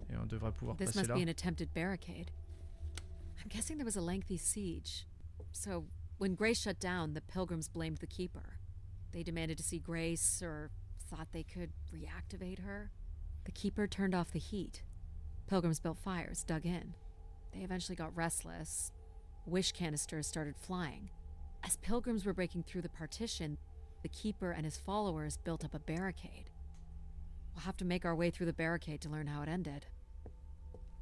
Et on devrait pouvoir This passer must là. be an attempted barricade. I'm guessing there was a lengthy siege. So when Grace shut down, the pilgrims blamed the keeper. They demanded to see Grace or thought they could reactivate her. The keeper turned off the heat. Pilgrims built fires, dug in. They eventually got restless. Wish canisters started flying. As pilgrims were breaking through the partition, the keeper and his followers built up a barricade. We'll have to make our way through the barricade to learn how it ended.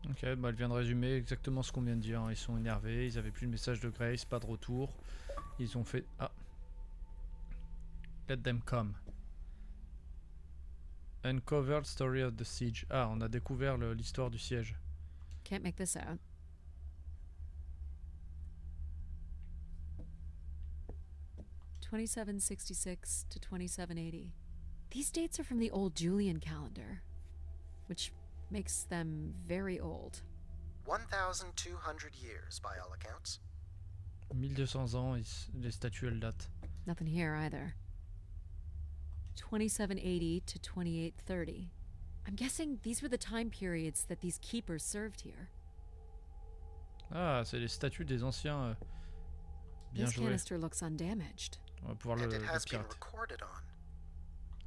Ok, bah elle vient de résumer exactement ce qu'on vient de dire. Ils sont énervés, ils avaient plus le message de Grace, pas de retour. Ils ont fait... Ah. Let them come. Uncovered story of the siege. Ah, on a découvert l'histoire du siège. Can't make this out. (2766 to 2780). These dates are from the old Julian calendar, which makes them very old. 1,200 years by all accounts. 1200 ans, les statues elles datent. Nothing here either. 2780 to 2830. I'm guessing these were the time periods that these keepers served here. Ah, c'est les statues des anciens. Bien This joué. canister looks undamaged. On va pouvoir le pirater.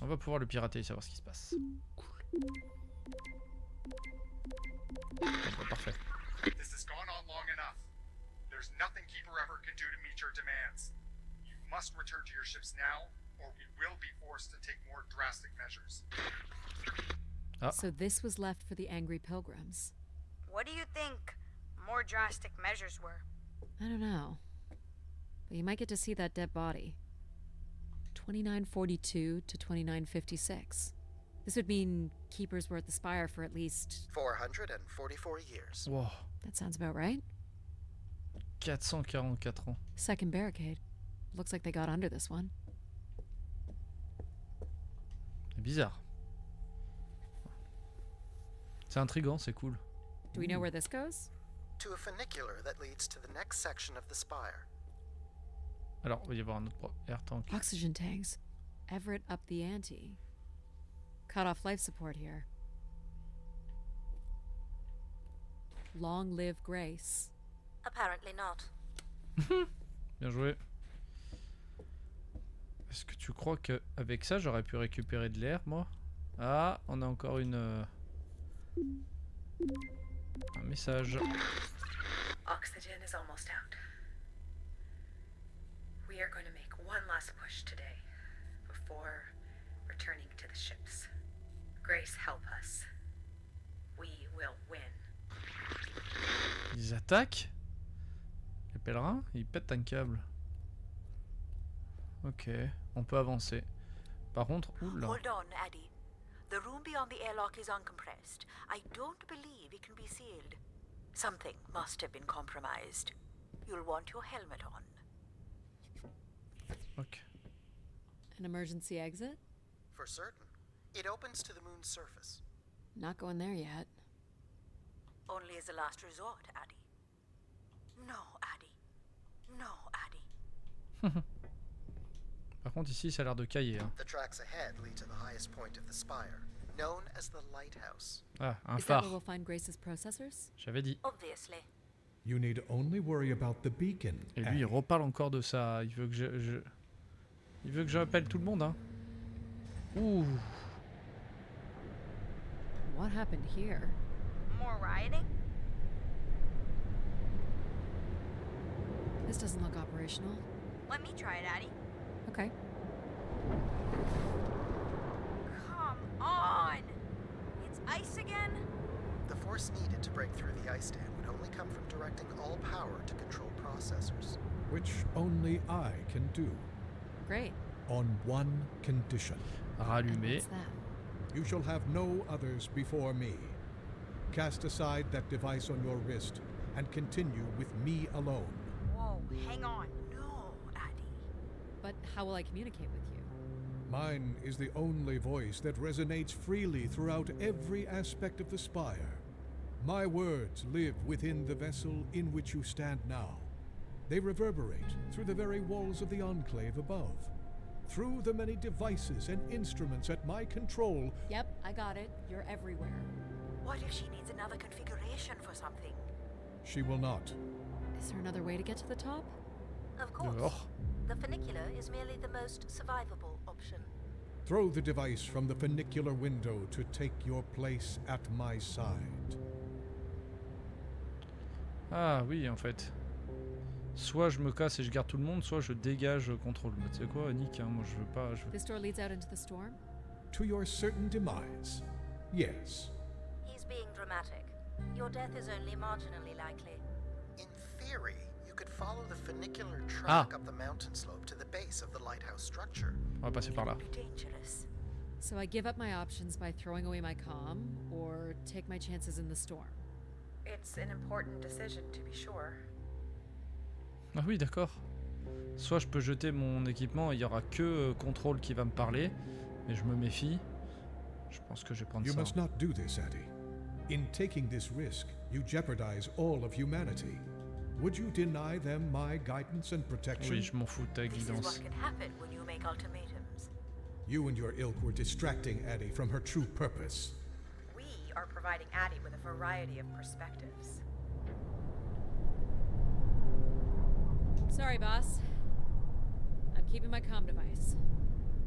On va pouvoir le pirater et savoir ce qui se passe. Cool. Bon, bah, parfait. This has gone on long enough. There's nothing Keeper Everett can do to meet your demands. You must return to your ships now, or we will be forced to take more drastic measures. Ah. So this was left for the angry pilgrims. What do you think more drastic measures were? I don't know. But you might get to see that dead body. 2942 to 2956. This would mean keepers were at the spire for at least 444 years. Wow. That sounds about right. 444 ans. Second barricade. Looks like they got under this one. C'est bizarre. C'est intriguant, c'est cool. Do we know where this goes? To a funicular that leads to the next section of the spire. Alors, il va y avoir un autre air tank. Oxygen tanks. Everett up the ante. Cut off life support here. Long live Grace. Apparently not. Bien joué. Est-ce que tu crois qu'avec ça, j'aurais pu récupérer de l'air, moi? Ah, on a encore un message. Oxygen is almost out. We are going to make one last push today before returning to the ships. Grace, help us. We will win. Ils attaquent? Les pèlerins? Ils pètent un câble. Ok, on peut avancer. Par contre, oula. Hold on, Addie. The room beyond the airlock is uncompressed. I don't believe it can be sealed. Something must have been compromised. You'll want your helmet on. Ok. An emergency exit? For certain. It opens to the moon's surface. Not going there yet. Only as a last resort, Addie. No, Addie. No, Addie. Par contre, ici, ça a l'air de cailler. Hein. The tracks ahead lead to the highest point of the spire, known as the lighthouse. Ah, un Is that phare. where we'll find Grace's processors? J'avais dit. Obviously. You need only worry about the beacon. Et lui, il reparle encore de ça. Il veut que il veut que j'appelle tout le monde, hein. Ouh. What happened here? More rioting? This doesn't look operational. Let me try it, Addie. Okay. Come on! It's ice again? The force needed to break through the ice dam would only come from directing all power to control processors. Which only I can do. Great. On one condition. Rallumer. What's that? You shall have no others before me. Cast aside that device on your wrist and continue with me alone. Whoa, hang on. No, Addie. But how will I communicate with you? Mine is the only voice that resonates freely throughout every aspect of the spire. My words live within the vessel in which you stand now. They reverberate through the very walls of the enclave above. Through the many devices and instruments at my control. Yep, I got it. You're everywhere. What if she needs another configuration for something? She will not. Is there another way to get to the top? Of course. Oh. The funicular is merely the most survivable option. Throw the device from the funicular window to take your place at my side. Ah oui, en fait. Soit je me casse et je garde tout le monde, soit je dégage contrôle. Mais tu sais quoi, Nick, hein, moi je veux pas... This door leads out into the storm? To your certain demise. Yes. He's being dramatic. Your death is only marginally likely. In theory, you could follow the funicular track up the mountain slope to the base of the lighthouse structure. On va passer par là. Dangerous. So I give up my options by throwing away my comm, or take my chances in the storm? It's an important decision, to be sure. Ah oui, d'accord. Soit je peux jeter mon équipement et il y aura que contrôle qui va me parler, mais je me méfie. Je pense que je vais prendre You ça. must not do this, Addie. In taking this risk, you jeopardize all of humanity. Would you deny them my guidance and protection? Oui, je m'en fous de ta This is guidance. what can happen when you make ultimatums. You and your ilk were distracting Addie from her true purpose. We are providing Addie with a variety of perspectives. Sorry, boss. I'm keeping my comm device.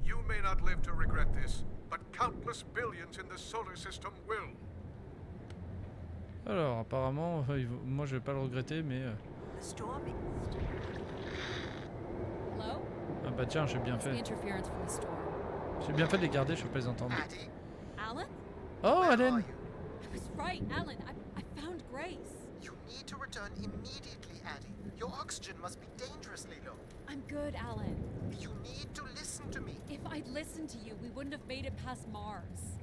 You may not live to regret this, but countless billions in the solar system will. Alors, apparemment, moi je vais pas le regretter, mais... The storm is... Hello? Ah bah tiens, j'ai bien It's the fait. interference from the storm. J'ai bien fait de les garder, je peux pas les entendre. Addie, Alan? Oh, where Allen! are you? I was right, Alan. I found Grace. You need to return immediately, Addie. Your oxygen must be dangerously low. I'm good, Alan. You need to listen to me. If I'd listened to you, we wouldn't have made it past Mars.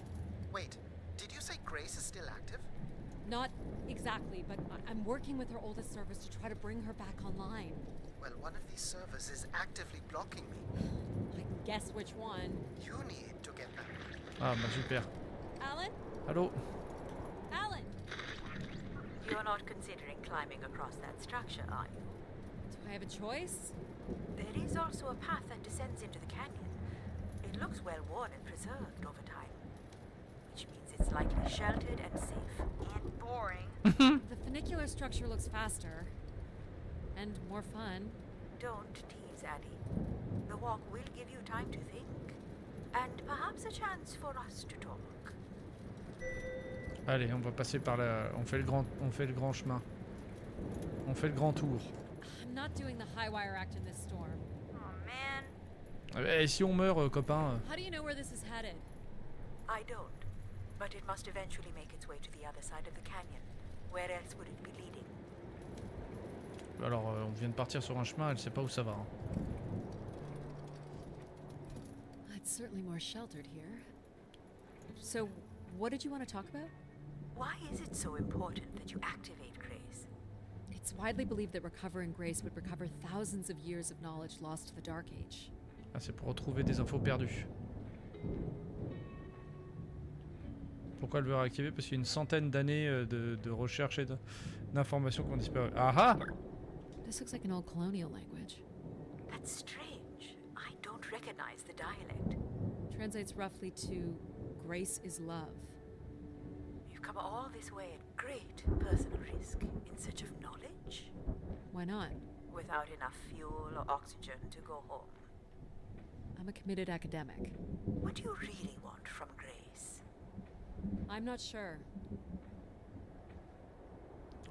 Wait, did you say Grace is still active? Not exactly, but I'm working with her oldest servers to try to bring her back online. Well, one of these servers is actively blocking me. I can guess which one. You need to get them. Ah bah super. Alan? Allô? Alan! You're not considering climbing across that structure, are you? Do I have a choice? There is also a path that descends into the canyon. It looks well worn and preserved over time, which means it's likely sheltered and safe. And boring. The funicular structure looks faster. And more fun. Don't tease, Addie. The walk will give you time to think. And perhaps a chance for us to talk. Allez, on va passer par là. On fait le grand chemin. On fait le grand tour. I'm not doing the high wire act in this storm. Oh man. Et si on meurt, copain How do you know where this is headed? I don't. But it must eventually make its way to the other side of the canyon. Where else would it be leading? Alors, on vient de partir sur un chemin, elle sait pas où ça va. Hein. It's certainly more sheltered here. So, what did you want to talk about? Why is it so important that you activate Grace? It's widely believed that recovering Grace would recover thousands of years of knowledge lost to the Dark Age. Ah, c'est pour retrouver des infos perdues. Pourquoi elle veut réactiver? Parce qu'il y a une centaine d'années de recherche et d'informations qui ont disparu. Ah ah! This looks like an old colonial language. That's strange. I don't recognize the dialect. Translates roughly to Grace is love. You've come all this way at great personal risk in search of knowledge? Why not? Without enough fuel or oxygen to go home. I'm a committed academic. What do you really want from Grace? I'm not sure.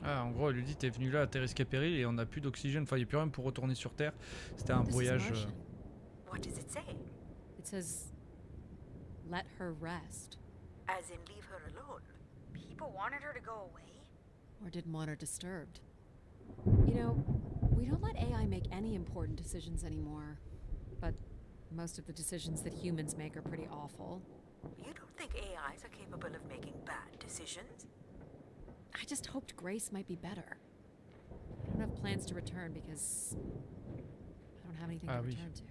Ah, en gros, elle lui dit t'es venu là à tes risques et périls et on n'a plus d'oxygène, enfin il n'y a plus rien pour retourner sur Terre. C'était un voyage. What does it say? It says, let her rest. As in leave her alone? People wanted her to go away? Or didn't want her disturbed. You know, we don't let AI make any important decisions anymore. But most of the decisions that humans make are pretty awful. You don't think AIs are capable of making bad decisions? I just hoped Grace might be better. I don't have plans to return because I don't have anything to return to.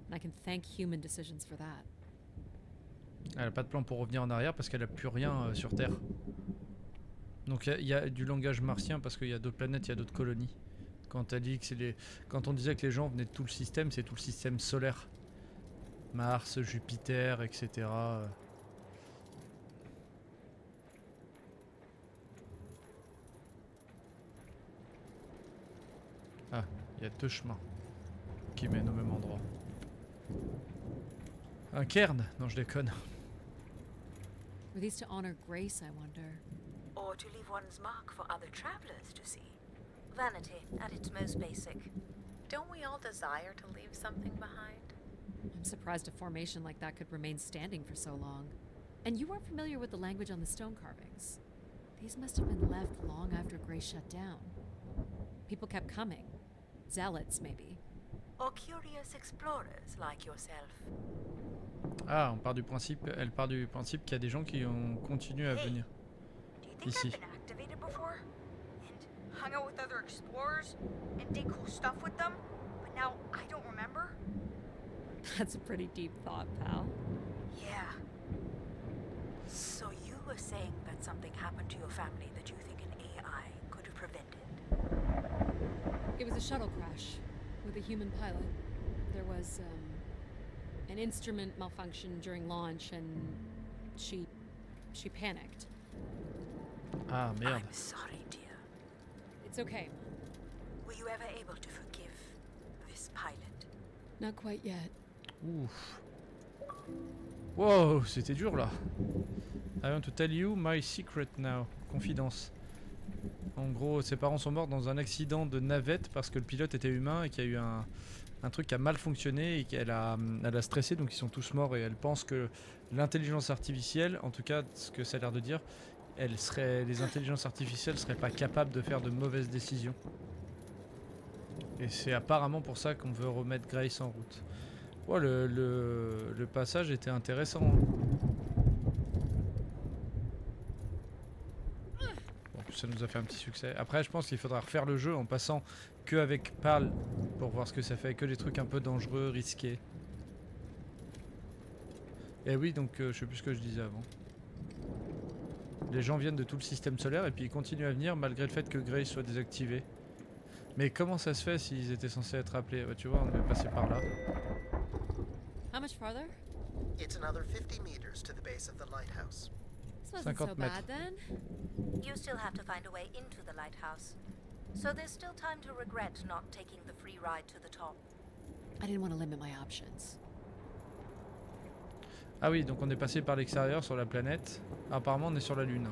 And I can thank human decisions for that. Elle n'a pas de plan pour revenir en arrière parce qu'elle n'a plus rien sur Terre. Donc il y a du langage martien parce qu'il y a d'autres planètes, il y a d'autres colonies. Quand elle dit que quand on disait que les gens venaient de tout le système, c'est tout le système solaire. Mars, Jupiter, etc. Ah, il y a deux chemins qui mènent au même endroit. Un cairn? Non, je déconne. Were these to honor Grace, I wonder? Or to leave one's mark for other travelers to see? Vanity, at its most basic. Don't we all desire to leave something behind? I'm surprised a formation like that could remain standing for so long. And you weren't familiar with the language on the stone carvings. These must have been left long after Grace shut down. People kept coming. Zealots, maybe. Or curious explorers like yourself. Ah, elle part du principe qu'il y a des gens qui ont continué à venir ici. I've been activated before and hung out with other explorers and did cool stuff with them, but now I don't remember. That's a pretty deep thought, pal. Yeah. So you were saying that something happened to your family that you think an AI could have prevented? It was a shuttle crash with a human pilot. There was an instrument malfunction during launch and she panicked. Ah, merde. I'm sorry, dear. It's okay. Were you ever able to forgive this pilot? Not quite yet. Ouf. Wow, c'était dur là. I want to tell you my secret now. Confidence. En gros, ses parents sont morts dans un accident de navette parce que le pilote était humain et qu'il y a eu un truc qui a mal fonctionné et qu'elle a stressé, donc ils sont tous morts et elle pense que l'intelligence artificielle, en tout cas ce que ça a l'air de dire, les intelligences artificielles seraient pas capables de faire de mauvaises décisions. Et c'est apparemment pour ça qu'on veut remettre Grace en route. Oh, le passage était intéressant. Bon, ça nous a fait un petit succès. Après, je pense qu'il faudra refaire le jeu en passant que avec PAL pour voir ce que ça fait. Que des trucs un peu dangereux, risqués. Et oui, donc je sais plus ce que je disais avant. Les gens viennent de tout le système solaire et puis ils continuent à venir malgré le fait que Grace soit désactivé. Mais comment ça se fait s'ils étaient censés être appelés? Bah, tu vois, on est passé par là. How much farther? It's another 50 meters to the base of the lighthouse. This wasn't so bad then. You still have to find a way into the lighthouse. So there's still time to regret not taking the free ride to the top. I didn't want to limit my options. Ah oui, donc on est passé par l'extérieur sur la planète. Apparemment, on est sur la Lune.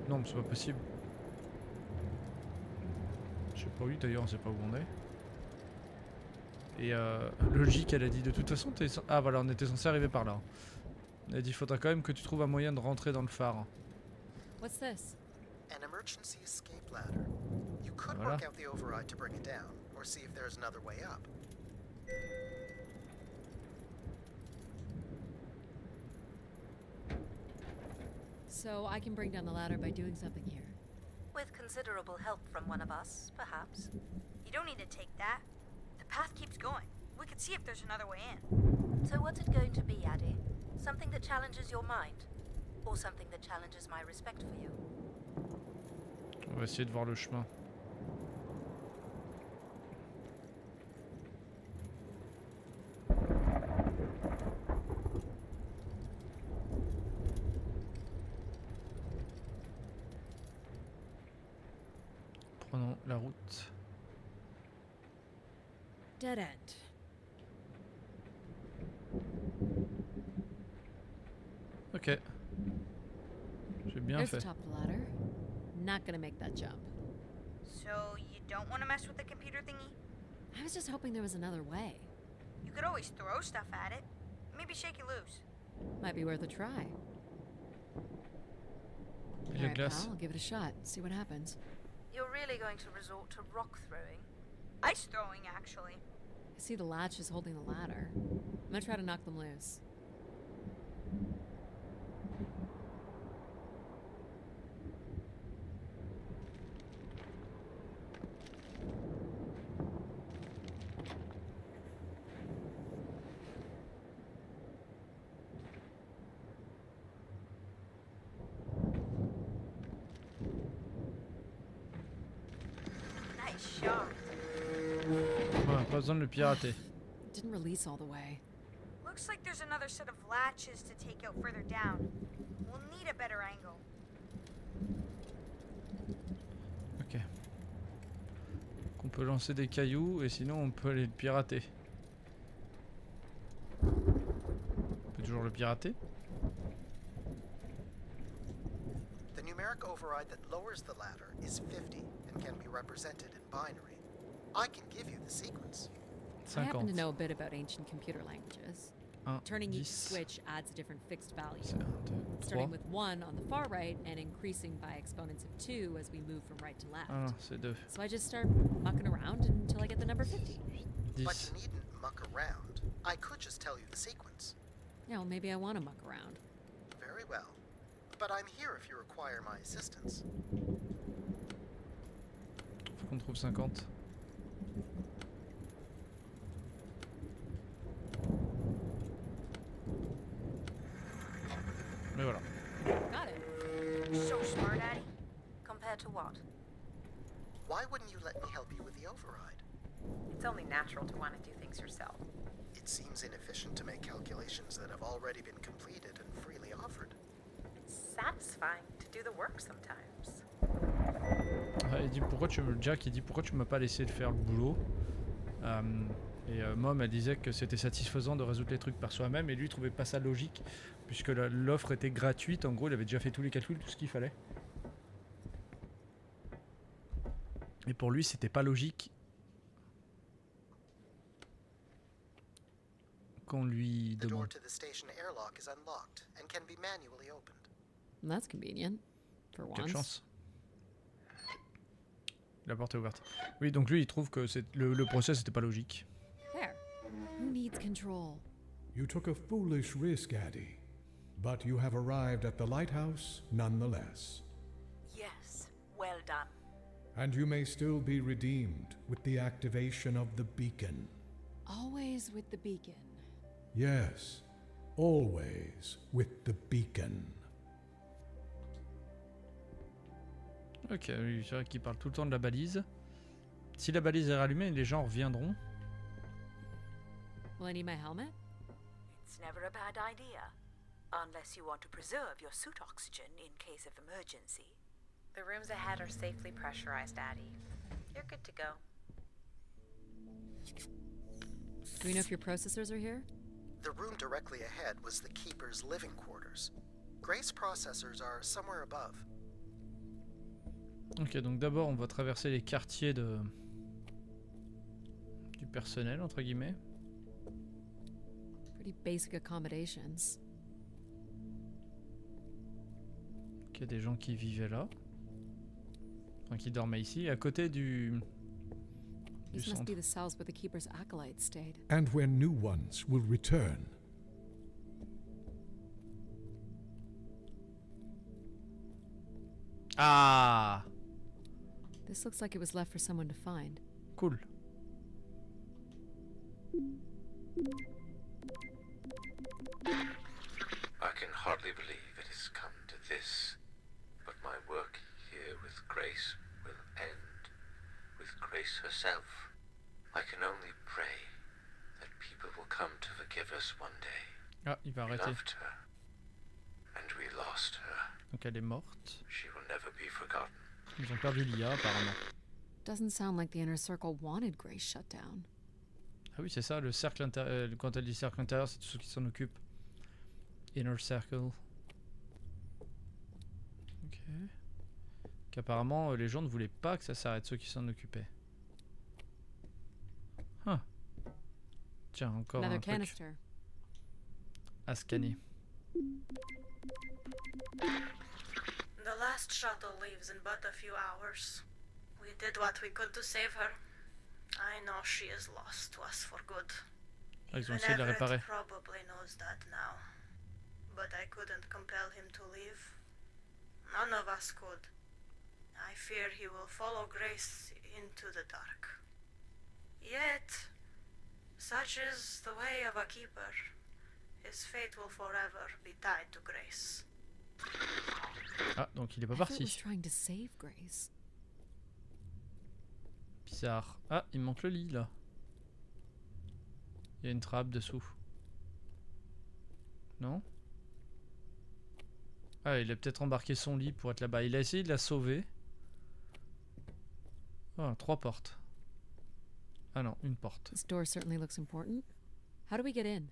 Non, mais c'est pas possible. Je sais pas où d'ailleurs, on sait pas où on est. Et logique, elle a dit de toute façon, ah voilà, on était censé arriver par là. Elle a dit, il faudra quand même que tu trouves un moyen de rentrer dans le phare. What's this? An emergency escape ladder. You could work out the override to bring it down, or see if there's another way up. So I can bring down the ladder by doing something here. With considerable help from one of us, perhaps. You don't need to take that. The path keeps going. We could see if there's another way in. So what's it going to be, Addie? Something that challenges your mind? Or something that challenges my respect for you? On va essayer de voir le chemin. Prenons la route. Dead end. Ok. J'ai bien There's fait. the top of the ladder. Not gonna make that jump. So you don't want to mess with the computer thingy? I was just hoping there was another way. You could always throw stuff at it. Maybe shake it loose. Might be worth a try. La Alright, glace. pal, I'll give it a shot. See what happens. You're really going to resort to rock throwing? Ice throwing, actually. I see the latch is holding the ladder. I'm gonna try to knock them loose. Nice shot. Ouais, pas besoin de le pirater. Didn't release all the way. Looks like there's another set of latches to take out further down. We'll need a better angle. Ok. Donc on peut lancer des cailloux et sinon on peut aller le pirater. On peut toujours le pirater. The numeric override that lowers the ladder is 50 and can be represented in binary. I can give you the sequence. I happen to 50. know a bit about ancient computer languages. 1, Turning each 10. switch adds a different fixed value. C'est 1, 2, 3. Starting with 1 on the far right and increasing by exponents of 2 as we move from right to left. Ah non, c'est 2. So I just start mucking around until I get the number 50. 10. But you needn't muck around. I could just tell you the sequence. Yeah, well, maybe I want to muck around. Very well. But I'm here if you require my assistance. Faut qu'on trouve 50. Mais voilà. Got it. So smart, Addie. Compared to what? Why wouldn't you let me help you with the override? It's only natural to want to do things yourself. It seems inefficient to make calculations that have already been completed and freely offered. Satisfying to do the work sometimes. Ah, il dit pourquoi tu me Jack, il dit pourquoi tu m'as pas laissé faire le boulot. Mom, elle disait que c'était satisfaisant de résoudre les trucs par soi-même et lui il trouvait pas ça logique puisque l'offre était gratuite. En gros, il avait déjà fait tous les calculs, tout ce qu'il fallait. Et pour lui, c'était pas logique qu'on lui The door demande. to the station airlock is unlocked and can be manually opened. That's convenient. For Quelle once. chance. La porte est ouverte. Oui, donc lui, il trouve que le process n'était pas logique. There. Who needs control? You took a foolish risk, Addie, but you have arrived at the lighthouse nonetheless. Yes, well done. And you may still be redeemed with the activation of the beacon. Always with the beacon. Yes, always with the beacon. Ok, oui, c'est vrai qu'il parle tout le temps de la balise. Si la balise est rallumée, les gens reviendront. Will I need my helmet? It's never a bad idea. Unless you want to preserve your suit oxygen in case of emergency. The rooms ahead are safely pressurized, Addie. You're good to go. Do we know if your processors are here? The room directly ahead was the Keeper's living quarters. Grace processors are somewhere above. Ok, donc d'abord on va traverser les quartiers du personnel, entre guillemets. Pretty basic accommodations. Il y a des gens qui vivaient là. Enfin, qui dormaient ici, à côté du These must centre. be the cells where the Keeper's acolytes stayed. And where new ones will return. Ah, This looks like it was left for someone to find. cool. I can hardly believe it has come to this, but my work here with Grace will end with Grace herself. I can only pray that people will come to forgive us one day. Ah, il va We arrêter. loved her, and we lost her. Donc elle est morte. She will never be forgotten. Ils ont perdu l'IA apparemment. Doesn't sound like the inner circle wanted Grace shut down. Ah oui, c'est ça, le cercle intérieur. Quand elle dit cercle intérieur, c'est tout ceux qui s'en occupent. Inner circle. Ok. Qu'apparemment, les gens ne voulaient pas que ça s'arrête, ceux qui s'en occupaient. Ah. Tiens, encore Another un truc canister. à scanner. The last shuttle leaves in but a few hours. We did what we could to save her. I know she is lost to us for good. Ah, ils ont Even essayé de la réparer. Everett probably knows that now. But I couldn't compel him to leave. None of us could. I fear he will follow Grace into the dark. Yet, such is the way of a keeper. His fate will forever be tied to Grace. Ah, donc il est pas Everett was parti. trying to save Grace. Bizarre. Ah, il manque le lit là. Il y a une trappe dessous. Non? Ah, il a peut-être embarqué son lit pour être là-bas. Il a essayé de la sauver. Ah, 3 portes. Ah non, une porte. This door certainly looks important. How do we get in?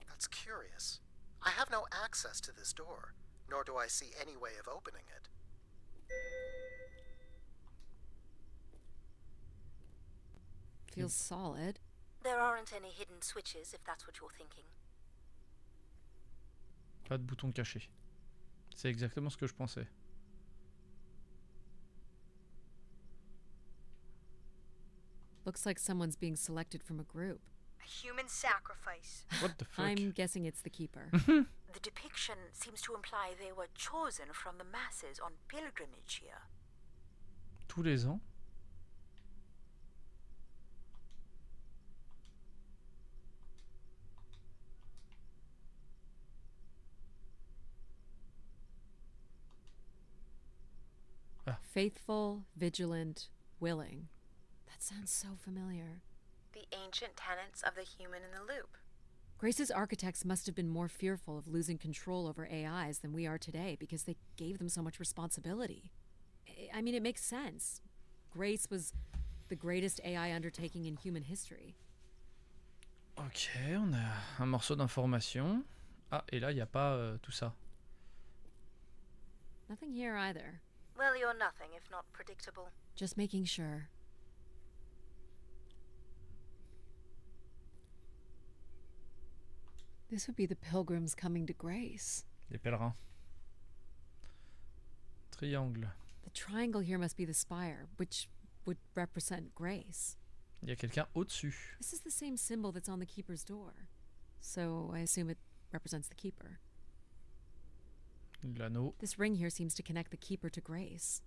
That's curious. I have no access to this door, nor do I see any way of opening it. Feels solid. There aren't any hidden switches, if that's what you're thinking. Pas de bouton caché. C'est exactement ce que je pensais. Looks like someone's being selected from a group. A human sacrifice. What the fuck? I'm guessing it's the Keeper. The depiction seems to imply they were chosen from the masses on pilgrimage here. Tous les ans. Faithful, vigilant, willing. That sounds so familiar. The ancient tenets of the human in the loop. Grace's architects must have been more fearful of losing control over AIs than we are today because they gave them so much responsibility. I mean, it makes sense. Grace was the greatest AI undertaking in human history. Ok, on a un morceau d'information. Ah, et là, il n'y a pas tout ça. Nothing here either. Well, you're nothing if not predictable. Just making sure. This would be the pilgrims coming to Grace. Les pèlerins. Triangle. The triangle here must be the spire, which would represent Grace. Il y a quelqu'un au-dessus. This is the same symbol that's on the Keeper's door. So I assume it represents the Keeper. L'anneau. This ring here seems to connect the Keeper to Grace.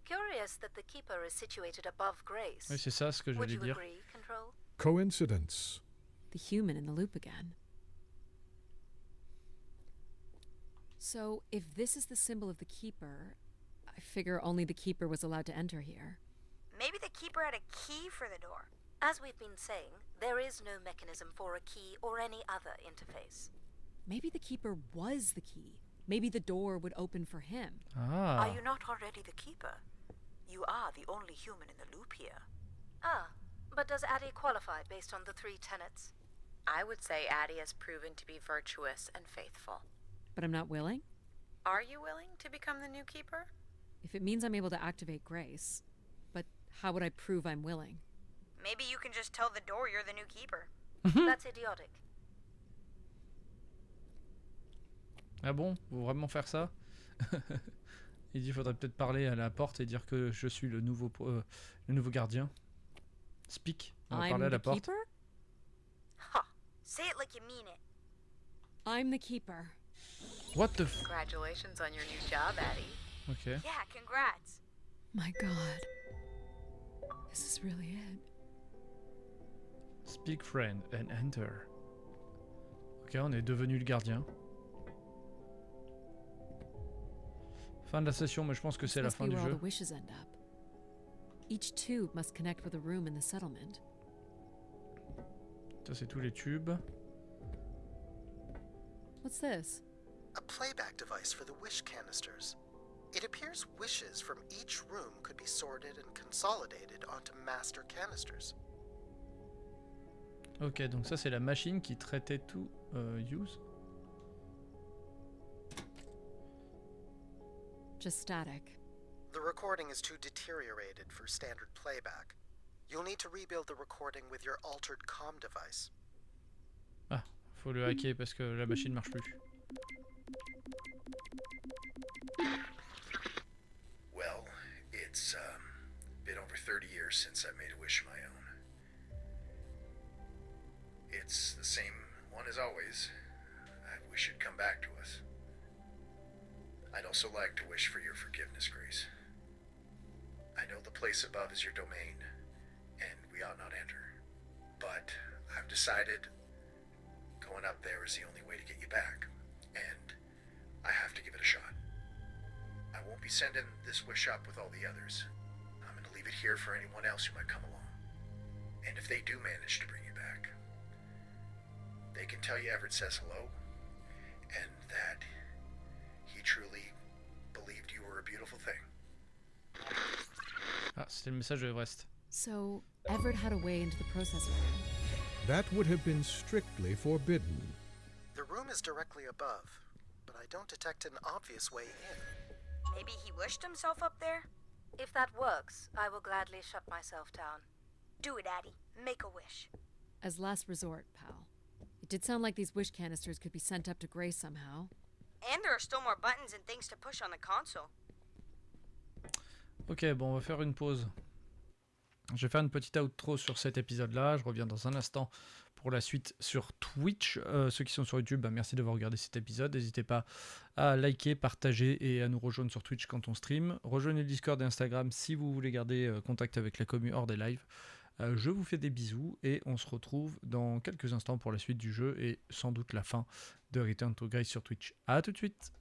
Curious that the Keeper is situated above Grace. Oui, c'est ça ce que je Would voulais you dire. agree, Control? Coincidence. The human in the loop again. So, if this is the symbol of the Keeper, I figure only the Keeper was allowed to enter here. Maybe the keeper had a key for the door. As we've been saying, there is no mechanism for a key or any other interface. Maybe the keeper was the key. Maybe the door would open for him. Ah. Are you not already the keeper? You are the only human in the loop here. Ah, but does Addie qualify based on the 3 tenets? I would say Addie has proven to be virtuous and faithful. But I'm not willing? Are you willing to become the new keeper? If it means I'm able to activate Grace. But how would I prove I'm willing? Maybe you can just tell the door you're the new keeper. That's idiotic. Ah bon? Faut vraiment faire ça? Il dit qu'il faudrait peut-être parler à la porte et dire que je suis le nouveau gardien. Speak. On va parler à la porte. Keeper? Ha! Say it like you mean it. I'm the keeper. What the Congratulations on your new job, Addie. Okay. Yeah, congrats. My God. This is really it. Speak friend and enter. Ok, on est devenu le gardien. Fin de la session, mais je pense que c'est la fin du jeu. Wishes end up. Each tube must connect with a room in the settlement. Ça c'est tous les tubes. What's this? A playback device for the wish canisters. It appears wishes from each room could be sorted and consolidated onto master canisters. Ok, donc ça c'est la machine qui traitait tout use. Just static. The recording is too deteriorated for standard playback. You'll need to rebuild the recording with your altered comm device. Ah, faut le hacker parce que la machine marche plus. Well, it's been over 30 years since I made a wish of my own. It's the same one as always. I wish you'd come back to us. I'd also like to wish for your forgiveness, Grace. I know the place above is your domain, and we ought not enter. But I've decided going up there is the only way to get you back, and I have to give it a shot. I won't be sending this wish up with all the others. I'm going to leave it here for anyone else who might come along. And if they do manage to bring you back, they can tell you Everett says hello, and that he truly believed you were a beautiful thing. Ah, c'était le message de Everest. So, Everett had a way into the processor room. That would have been strictly forbidden. The room is directly above, but I don't detect an obvious way in. Maybe he wished himself up there? If that works, I will gladly shut myself down. Do it, Addie. Make a wish. As last resort, pal. It did sound like these wish canisters could be sent up to Grace somehow. And there are still more buttons and things to push on the console. Ok, bon, on va faire une pause. Je vais faire une petite outro sur cet épisode-là. Je reviens dans un instant pour la suite sur Twitch. Ceux qui sont sur YouTube, bah, merci d'avoir regardé cet épisode. N'hésitez pas à liker, partager et à nous rejoindre sur Twitch quand on stream. Rejoignez le Discord et Instagram si vous voulez garder contact avec la commu hors des lives. Je vous fais des bisous et on se retrouve dans quelques instants pour la suite du jeu et sans doute la fin de Return to Grace sur Twitch. A tout de suite.